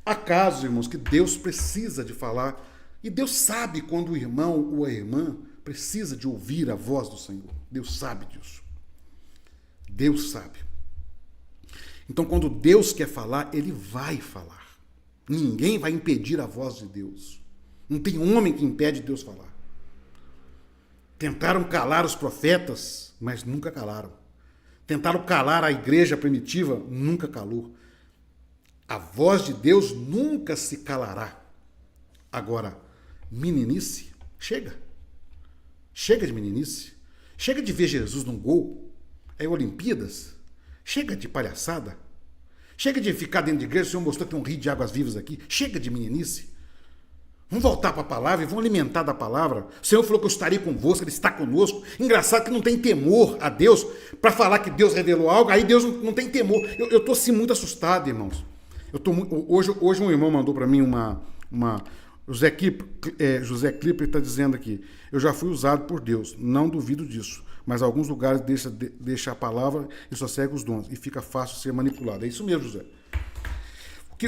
Há casos, irmãos, que Deus precisa de falar, e Deus sabe quando o irmão ou a irmã precisa de ouvir a voz do Senhor. Deus sabe disso. Deus sabe. Então, quando Deus quer falar, Ele vai falar. Ninguém vai impedir a voz de Deus. Não tem homem que impede Deus falar. Tentaram calar os profetas, mas nunca calaram. Tentaram calar a igreja primitiva, nunca calou. A voz de Deus nunca se calará. Agora, meninice, chega. Chega de meninice. Chega de ver Jesus num gol. É Olimpíadas. Chega de palhaçada. Chega de ficar dentro de igreja. O Senhor mostrou que tem um rio de águas vivas aqui. Chega de meninice. Vamos voltar para a palavra e vamos alimentar da palavra. O Senhor falou que eu estaria convosco, Ele está conosco. Engraçado que não tem temor a Deus para falar que Deus revelou algo, aí Deus não tem temor. Eu estou assim muito assustado, irmãos. Hoje um irmão mandou para mim José Clipper está dizendo aqui, eu já fui usado por Deus, não duvido disso, mas alguns lugares deixa a palavra e só segue os dons, e fica fácil ser manipulado. É isso mesmo, José.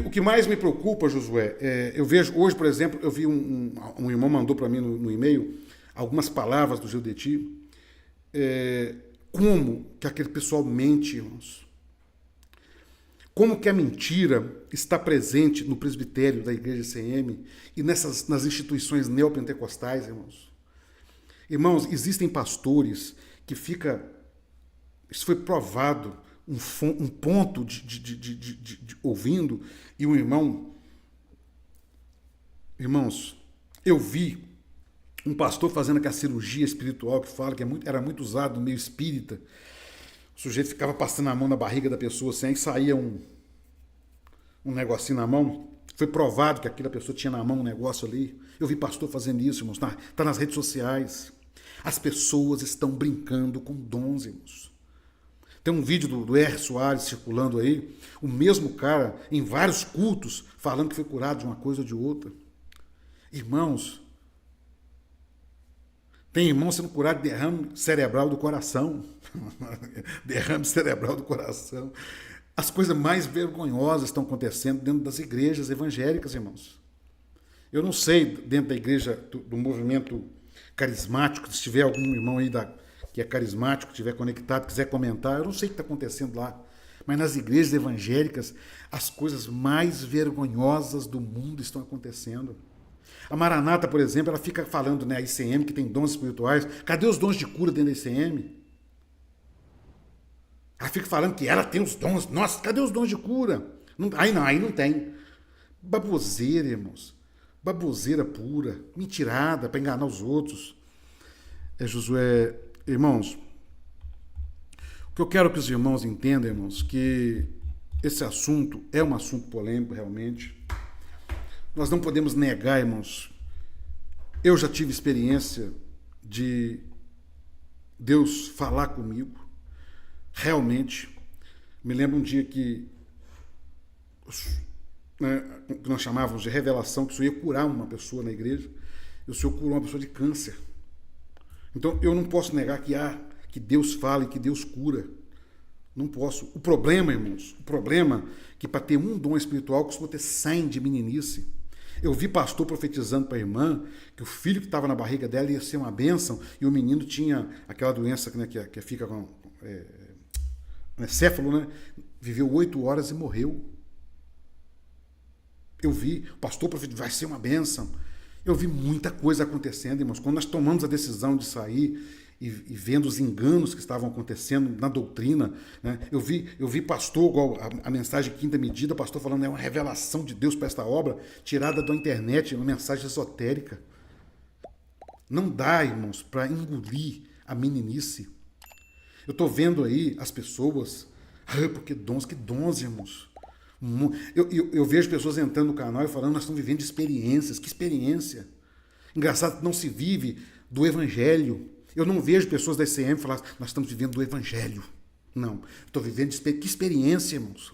O que mais me preocupa, Josué, eu vejo hoje, por exemplo, eu vi um irmão mandou para mim no e-mail algumas palavras do Gildeti, como que aquele pessoal mente, irmãos. Como que a mentira está presente no presbitério da igreja CM e nas instituições neopentecostais, irmãos. Irmãos, existem pastores que isso foi provado, um ponto de ouvindo, e um irmão... Irmãos, eu vi um pastor fazendo aquela cirurgia espiritual que fala que era muito usado no meio espírita. O sujeito ficava passando a mão na barriga da pessoa assim, aí saía um negocinho na mão. Foi provado que aquela pessoa tinha na mão um negócio ali. Eu vi pastor fazendo isso, irmãos. Está nas redes sociais. As pessoas estão brincando com dons, irmãos. Tem um vídeo do R. Soares circulando aí. O mesmo cara, em vários cultos, falando que foi curado de uma coisa ou de outra. Irmãos, tem irmão sendo curado de derrame cerebral do coração. Derrame cerebral do coração. As coisas mais vergonhosas estão acontecendo dentro das igrejas evangélicas, irmãos. Eu não sei, dentro da igreja, do movimento carismático, se tiver algum irmão aí que é carismático, que estiver conectado, quiser comentar, eu não sei o que está acontecendo lá. Mas nas igrejas evangélicas, as coisas mais vergonhosas do mundo estão acontecendo. A Maranata, por exemplo, ela fica falando, né, a ICM, que tem dons espirituais. Cadê os dons de cura dentro da ICM? Ela fica falando que ela tem os dons. Nossa, cadê os dons de cura? Aí não tem. Baboseira, irmãos. Baboseira pura. Mentirada para enganar os outros. Josué, irmãos, o que eu quero que os irmãos entendam, irmãos, que esse assunto é um assunto polêmico, realmente. Nós não podemos negar, irmãos. Eu já tive experiência de Deus falar comigo. Realmente. Me lembro um dia que nós chamávamos de revelação, que o Senhor ia curar uma pessoa na igreja. E o Senhor curou uma pessoa de câncer. Então, eu não posso negar que Deus fala e que Deus cura. Não posso. O problema, irmãos, é que para ter um dom espiritual, costuma ter 100 de meninice. Eu vi pastor profetizando para a irmã que o filho que estava na barriga dela ia ser uma bênção e o menino tinha aquela doença, né, que fica com encéfalo, né? Viveu 8 horas e morreu. Eu vi, o pastor profetizando, vai ser uma bênção. Eu vi muita coisa acontecendo, irmãos. Quando nós tomamos a decisão de sair e vendo os enganos que estavam acontecendo na doutrina, né? Eu vi pastor, igual a mensagem Quinta Medida, pastor falando, é uma revelação de Deus para esta obra, tirada da internet, uma mensagem esotérica. Não dá, irmãos, para engolir a meninice. Eu estou vendo aí as pessoas, porque dons, que dons, irmãos. Eu vejo pessoas entrando no canal e falando, nós estamos vivendo de experiências. Que experiência? Engraçado que não se vive do evangelho. Eu não vejo pessoas da ICM falar, nós estamos vivendo do evangelho. Não, estou vivendo de que experiência, irmãos.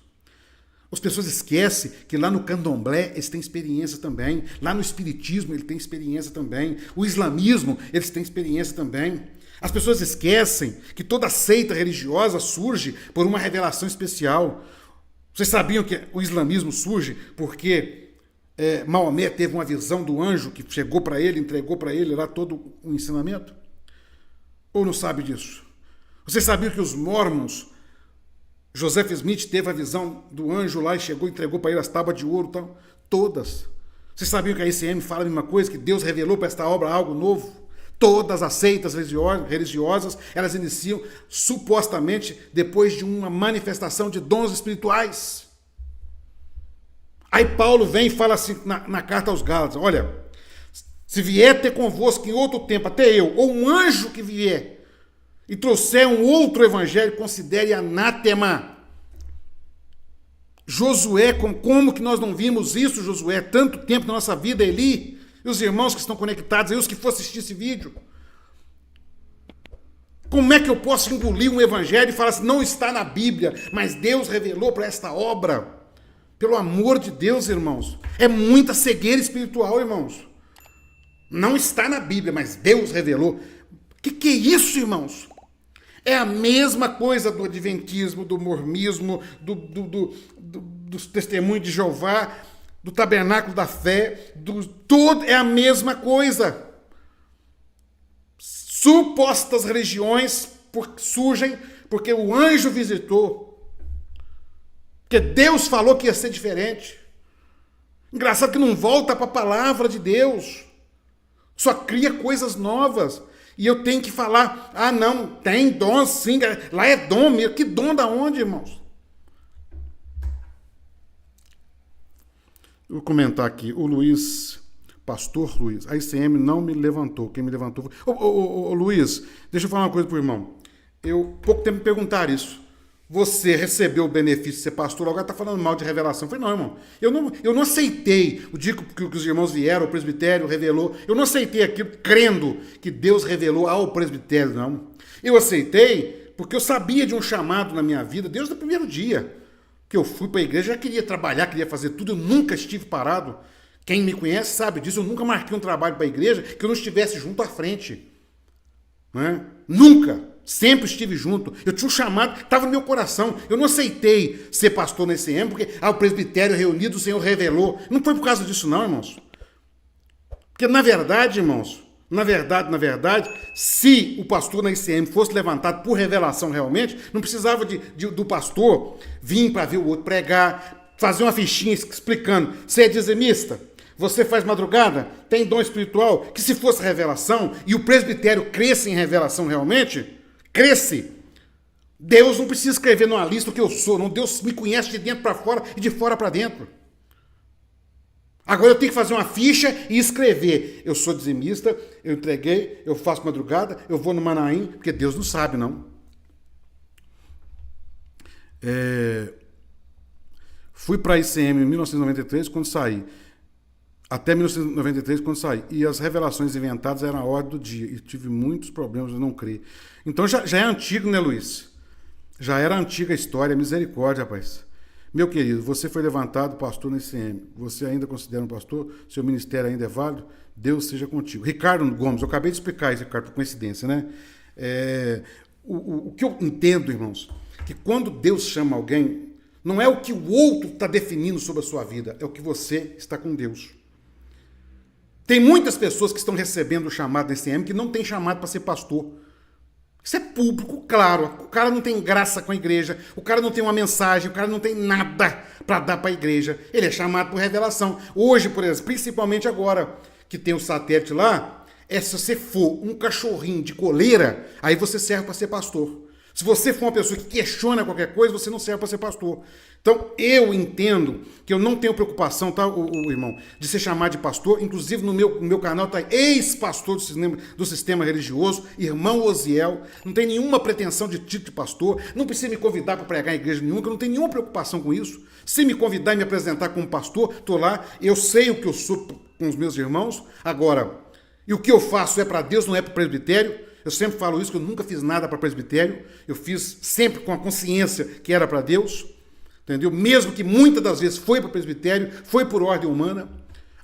As pessoas esquecem que lá no candomblé eles têm experiência também. Lá no espiritismo eles têm experiência também. O islamismo eles têm experiência também. As pessoas esquecem que toda seita religiosa surge por uma revelação especial. Vocês sabiam que o islamismo surge porque Maomé teve uma visão do anjo que chegou para ele, entregou para ele lá todo o ensinamento? Ou não sabe disso? Vocês sabiam que os mormons, Joseph Smith teve a visão do anjo lá e chegou e entregou para ele as tábuas de ouro e tal? Todas. Vocês sabiam que a ICM fala a mesma coisa, que Deus revelou para esta obra algo novo? Todas as seitas religiosas, elas iniciam supostamente depois de uma manifestação de dons espirituais. Aí Paulo vem e fala assim na carta aos Gálatas, olha, se vier ter convosco em outro tempo, até eu, ou um anjo que vier e trouxer um outro evangelho, considere anátema. Josué, como que nós não vimos isso, Josué, tanto tempo na nossa vida, Eli? E os irmãos que estão conectados, e os que for assistir esse vídeo. Como é que eu posso engolir um evangelho e falar assim, não está na Bíblia, mas Deus revelou para esta obra? Pelo amor de Deus, irmãos. É muita cegueira espiritual, irmãos. Não está na Bíblia, mas Deus revelou. Que é isso, irmãos? É a mesma coisa do adventismo, do mormismo, dos testemunhos de Jeová, do tabernáculo da fé, tudo é a mesma coisa. Supostas religiões surgem porque o anjo visitou, porque Deus falou que ia ser diferente. Engraçado que não volta para a palavra de Deus, só cria coisas novas. E eu tenho que falar, não, tem dom sim, lá é dom mesmo. Que dom da onde, irmãos? Vou comentar aqui, o Luiz, pastor Luiz, a ICM não me levantou, quem me levantou foi... Ô, Luiz, deixa eu falar uma coisa pro irmão. Pouco tempo me perguntaram isso. Você recebeu o benefício de ser pastor, agora está falando mal de revelação. Eu falei, não, irmão, eu não aceitei o dia que os irmãos vieram, o presbitério revelou, eu não aceitei aquilo crendo que Deus revelou ao presbitério, não. Eu aceitei porque eu sabia de um chamado na minha vida, desde o primeiro dia que eu fui para a igreja, já queria trabalhar, queria fazer tudo, eu nunca estive parado. Quem me conhece sabe disso, eu nunca marquei um trabalho para a igreja que eu não estivesse junto à frente. Né? Nunca. Sempre estive junto. Eu tinha um chamado, estava no meu coração. Eu não aceitei ser pastor na ICM porque o presbitério reunido, o Senhor revelou. Não foi por causa disso não, irmãos. Porque na verdade, irmãos, na verdade, se o pastor na ICM fosse levantado por revelação realmente, não precisava do pastor vir para ver o outro pregar, fazer uma fichinha explicando. Você é dizimista? Você faz madrugada? Tem dom espiritual? Que se fosse revelação e o presbitério cresce em revelação realmente... Cresce. Deus não precisa escrever numa lista o que eu sou, não. Deus me conhece de dentro para fora e de fora para dentro. Agora eu tenho que fazer uma ficha e escrever. Eu sou dizimista, eu entreguei, eu faço madrugada, eu vou no Manaim, porque Deus não sabe, não. Fui para a ICM em 1993 quando saí. Até 1993, quando saí. E as revelações inventadas eram a ordem do dia. E tive muitos problemas de não crer. Então já é antigo, né, Luiz? Já era antiga a história. Misericórdia, rapaz. Meu querido, você foi levantado pastor na ICM. Você ainda considera um pastor? Seu ministério ainda é válido? Deus seja contigo. Ricardo Gomes, eu acabei de explicar isso, Ricardo, por coincidência, né? O que eu entendo, irmãos, que quando Deus chama alguém, não é o que o outro está definindo sobre a sua vida, é o que você está com Deus. Tem muitas pessoas que estão recebendo o chamado da ICM que não tem chamado para ser pastor. Isso é público, claro. O cara não tem graça com a igreja, o cara não tem uma mensagem, o cara não tem nada para dar para a igreja. Ele é chamado por revelação. Hoje, por exemplo, principalmente agora que tem o satélite lá, se você for um cachorrinho de coleira, aí você serve para ser pastor. Se você for uma pessoa que questiona qualquer coisa, você não serve para ser pastor. Então, eu entendo que eu não tenho preocupação, tá, o irmão, de ser chamado de pastor. Inclusive, no meu canal está ex-pastor do sistema religioso, irmão Osiel. Não tem nenhuma pretensão de título de pastor. Não precisa me convidar para pregar em igreja nenhuma, que eu não tenho nenhuma preocupação com isso. Se me convidar e me apresentar como pastor, estou lá. Eu sei o que eu sou com os meus irmãos. Agora, e o que eu faço é para Deus, não é para o presbitério. Eu sempre falo isso, que eu nunca fiz nada para presbitério. Eu fiz sempre com a consciência que era para Deus. Entendeu? Mesmo que muitas das vezes foi para o presbitério, foi por ordem humana.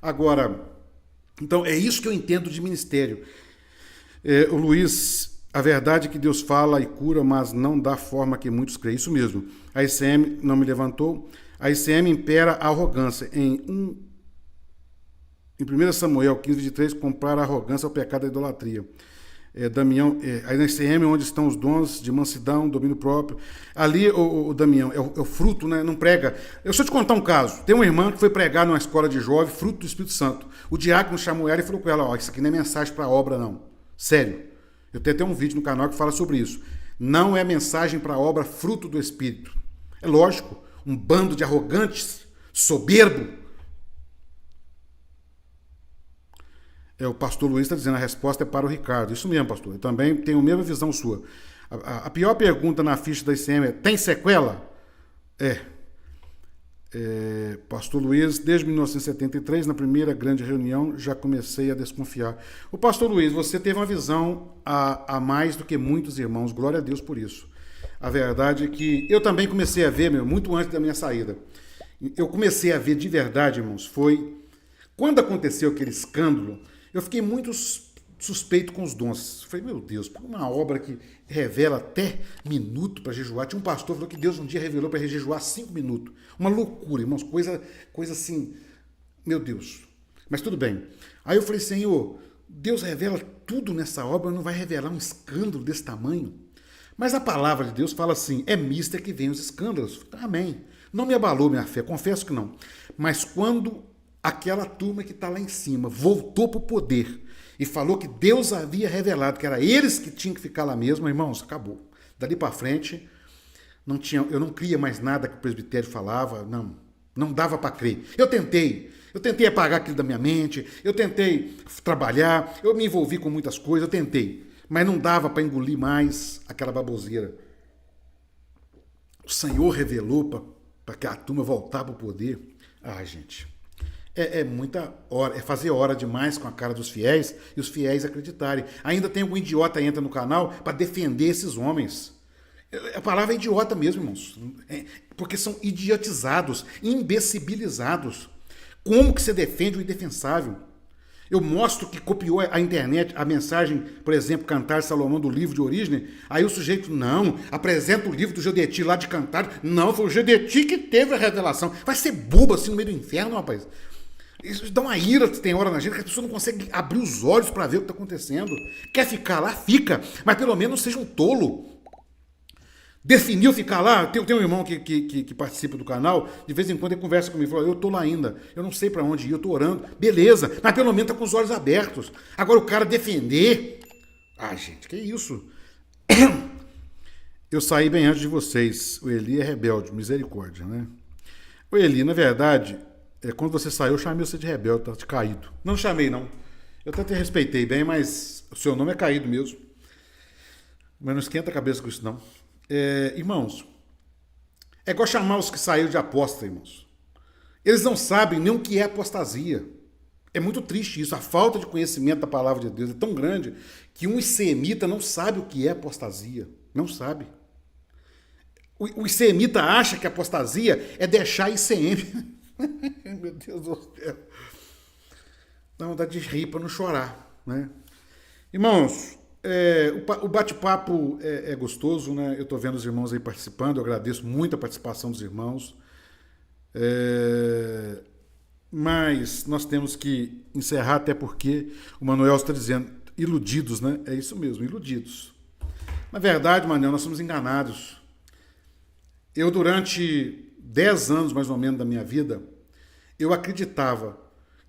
Agora, então é isso que eu entendo de ministério. O Luiz A verdade é que Deus fala e cura, mas não da forma que muitos creem. Isso mesmo. A ICM não me levantou. A ICM impera a arrogância. Em 1 Samuel 15:23, comprar a arrogância ao pecado da idolatria. Damião, aí na ICM, onde estão os dons de mansidão, domínio próprio. Ali, o Damião, é o fruto, né? Não prega. Deixa eu te contar um caso. Tem uma irmã que foi pregar numa escola de jovem, fruto do Espírito Santo. O diácono chamou ela e falou com ela: ó, isso aqui não é mensagem para obra, não. Sério. Eu tenho até um vídeo no canal que fala sobre isso. Não é mensagem para obra, fruto do Espírito. É lógico, um bando de arrogantes, soberbo. O pastor Luiz está dizendo, a resposta é para o Ricardo. Isso mesmo, pastor. Eu também tenho a mesma visão sua. A pior pergunta na ficha da ICM é: tem sequela? Pastor Luiz, desde 1973, na primeira grande reunião, já comecei a desconfiar. O pastor Luiz, você teve uma visão a mais do que muitos irmãos. Glória a Deus por isso. A verdade é que eu também comecei a ver, muito antes da minha saída. Eu comecei a ver de verdade, irmãos, foi quando aconteceu aquele escândalo. Eu fiquei muito suspeito com os dons. Falei, meu Deus, uma obra que revela até minuto para jejuar. Tinha um pastor que falou que Deus um dia revelou para jejuar 5 minutos. Uma loucura, irmãos, coisa assim, meu Deus. Mas tudo bem. Aí eu falei, Senhor, Deus revela tudo nessa obra, não vai revelar um escândalo desse tamanho? Mas a palavra de Deus fala assim, é mista que vem os escândalos. Amém. Não me abalou minha fé, confesso que não. Mas quando aquela turma que está lá em cima voltou para o poder e falou que Deus havia revelado que era eles que tinham que ficar lá mesmo, irmãos, acabou. Dali para frente, eu não cria mais nada que o presbitério falava, não dava para crer. Eu tentei apagar aquilo da minha mente, eu tentei trabalhar, eu me envolvi com muitas coisas, eu tentei, mas não dava para engolir mais aquela baboseira. O Senhor revelou para que a turma voltar para o poder. Gente... É muita hora, é fazer hora demais com a cara dos fiéis e os fiéis acreditarem. Ainda tem algum idiota que entra no canal para defender esses homens. A palavra é idiota mesmo, irmãos. Porque são idiotizados, imbecilizados. Como que você defende o indefensável? Eu mostro que copiou a internet a mensagem, por exemplo, Cantar Salomão do livro de origem. Aí o sujeito, não, apresenta o livro do Gedeti lá de Cantar. Não, foi o Gedeti que teve a revelação. Vai ser bobo assim no meio do inferno, rapaz. Isso dá uma ira que tem hora na gente, que a pessoa não consegue abrir os olhos para ver o que está acontecendo. Quer ficar lá? Fica. Mas pelo menos seja um tolo. Definiu ficar lá. Tem um irmão que participa do canal, de vez em quando ele conversa comigo, fala, eu estou lá ainda, eu não sei para onde ir, eu estou orando. Beleza, mas pelo menos está com os olhos abertos. Agora o cara defender... gente, que isso? Eu saí bem antes de vocês. O Eli é rebelde, misericórdia, né? O Eli, na verdade... quando você saiu, eu chamei você de rebelde, tá? De caído. Não chamei, não. Eu até te respeitei bem, mas o seu nome é caído mesmo. Mas não esquenta a cabeça com isso, não. Irmãos, é igual chamar os que saíram de apóstata, irmãos. Eles não sabem nem o que é apostasia. É muito triste isso. A falta de conhecimento da palavra de Deus é tão grande que um ICMita não sabe o que é apostasia. Não sabe. O ICMita acha que apostasia é deixar ICM... Meu Deus do céu. Dá vontade de rir para não chorar, né? Irmãos, o bate-papo é gostoso, né? Eu estou vendo os irmãos aí participando, eu agradeço muito a participação dos irmãos. Mas nós temos que encerrar, até porque o Manuel está dizendo, iludidos, né? É isso mesmo, iludidos. Na verdade, Manuel, nós somos enganados. Eu, durante 10 anos, mais ou menos, da minha vida, eu acreditava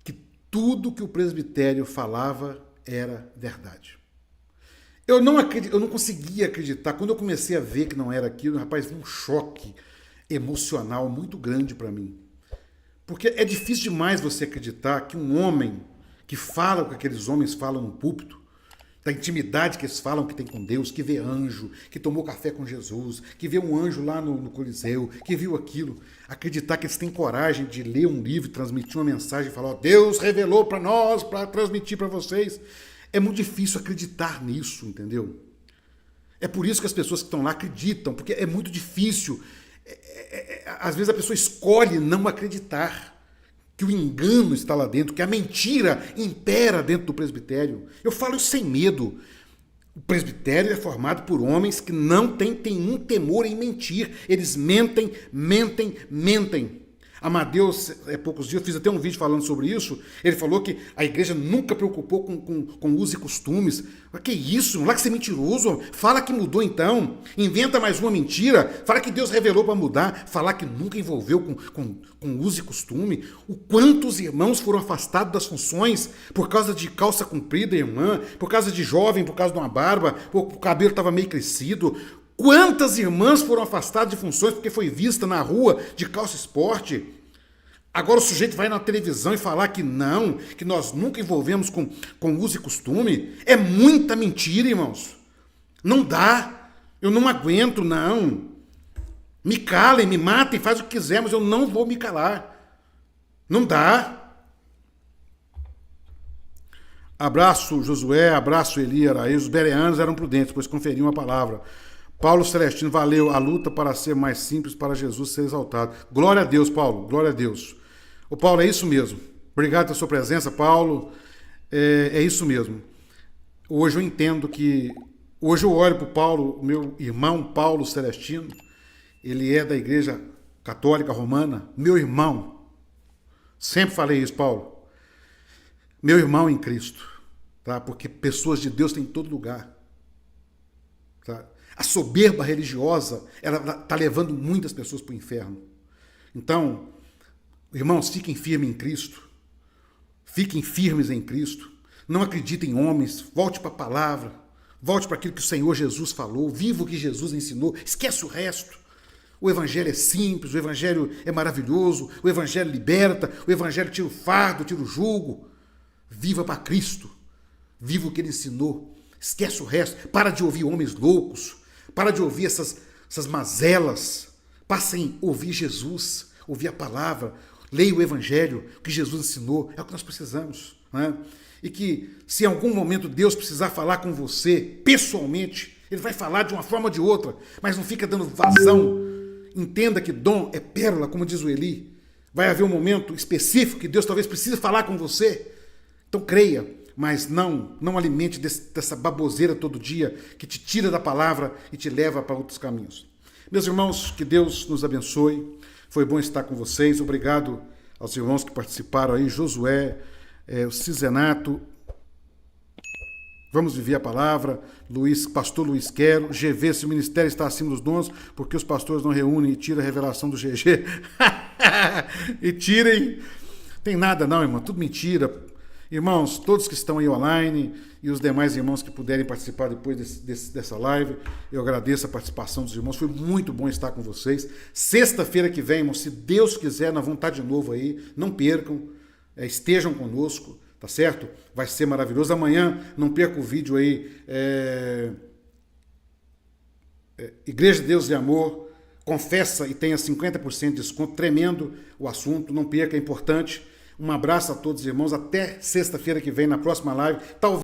que tudo que o presbitério falava era verdade. Eu não conseguia acreditar. Quando eu comecei a ver que não era aquilo, rapaz, foi um choque emocional muito grande para mim. Porque é difícil demais você acreditar que um homem que fala o que aqueles homens falam no púlpito, da intimidade que eles falam que tem com Deus, que vê anjo, que tomou café com Jesus, que vê um anjo lá no Coliseu, que viu aquilo, acreditar que eles têm coragem de ler um livro, transmitir uma mensagem e falar, Deus revelou para nós, para transmitir para vocês. É muito difícil acreditar nisso, entendeu? É por isso que as pessoas que estão lá acreditam, porque é muito difícil. Às vezes a pessoa escolhe não acreditar que o engano está lá dentro, que a mentira impera dentro do presbitério. Eu falo isso sem medo. O presbitério é formado por homens que não têm nenhum temor em mentir. Eles mentem, mentem, mentem. Amadeus, há poucos dias, eu fiz até um vídeo falando sobre isso. Ele falou que a igreja nunca preocupou com usos e costumes. Mas que isso? Lá que você é mentiroso. Fala que mudou então. Inventa mais uma mentira. Fala que Deus revelou para mudar. Falar que nunca envolveu com uso e costume. O quantos irmãos foram afastados das funções por causa de calça comprida, irmã, por causa de jovem, por causa de uma barba, o cabelo estava meio crescido. Quantas irmãs foram afastadas de funções porque foi vista na rua de calça esporte? Agora o sujeito vai na televisão e falar que não, que nós nunca envolvemos com uso e costume. É muita mentira, irmãos. Não dá. Eu não aguento, não. Me calem, me matem, faz o que quiser, mas eu não vou me calar. Não dá. Abraço, Josué, abraço, Eli Araíz. Os bereanos eram prudentes, pois conferiam a palavra. Paulo Celestino, valeu a luta para ser mais simples, para Jesus ser exaltado. Glória a Deus, Paulo, glória a Deus. Ô Paulo, é isso mesmo. Obrigado pela sua presença, Paulo. É isso mesmo. Hoje eu entendo que... Hoje eu olho para o Paulo, o meu irmão Paulo Celestino. Ele é da Igreja Católica Romana. Meu irmão. Sempre falei isso, Paulo. Meu irmão em Cristo. Tá? Porque pessoas de Deus tem em todo lugar. Tá? A soberba religiosa, ela está levando muitas pessoas para o inferno. Então, irmãos, fiquem firmes em Cristo. Fiquem firmes em Cristo. Não acreditem em homens. Volte para a palavra. Volte para aquilo que o Senhor Jesus falou. Viva o que Jesus ensinou. Esquece o resto. O Evangelho é simples, o Evangelho é maravilhoso, o Evangelho liberta, o Evangelho tira o fardo, tira o jugo. Viva para Cristo. Viva o que Ele ensinou. Esquece o resto. Para de ouvir homens loucos. Para de ouvir essas mazelas. Passem a ouvir Jesus, ouvir a palavra. Leia o Evangelho, o que Jesus ensinou. É o que nós precisamos. Né? E que, se em algum momento Deus precisar falar com você, pessoalmente, Ele vai falar de uma forma ou de outra, mas não fica dando vazão. Entenda que dom é pérola, como diz o Eli. Vai haver um momento específico que Deus talvez precise falar com você. Então creia. Mas não alimente dessa baboseira todo dia que te tira da palavra e te leva para outros caminhos. Meus irmãos, que Deus nos abençoe. Foi bom estar com vocês. Obrigado aos irmãos que participaram aí. Josué, o Cizenato. Vamos viver a palavra. Pastor Luiz Quero. GV, se o ministério está acima dos dons, porque os pastores não reúnem e tiram a revelação do GG. E tirem. Tem nada não, irmão. Tudo mentira. Irmãos, todos que estão aí online e os demais irmãos que puderem participar depois dessa live, eu agradeço a participação dos irmãos. Foi muito bom estar com vocês. Sexta-feira que vem, irmãos, se Deus quiser, nós vamos estar de novo aí. Não percam, estejam conosco, tá certo? Vai ser maravilhoso. Amanhã, não perca o vídeo aí. Igreja de Deus e Amor, confessa e tenha 50% de desconto. Tremendo o assunto, não perca, é importante. Um abraço a todos os irmãos. Até sexta-feira que vem, na próxima live. Talvez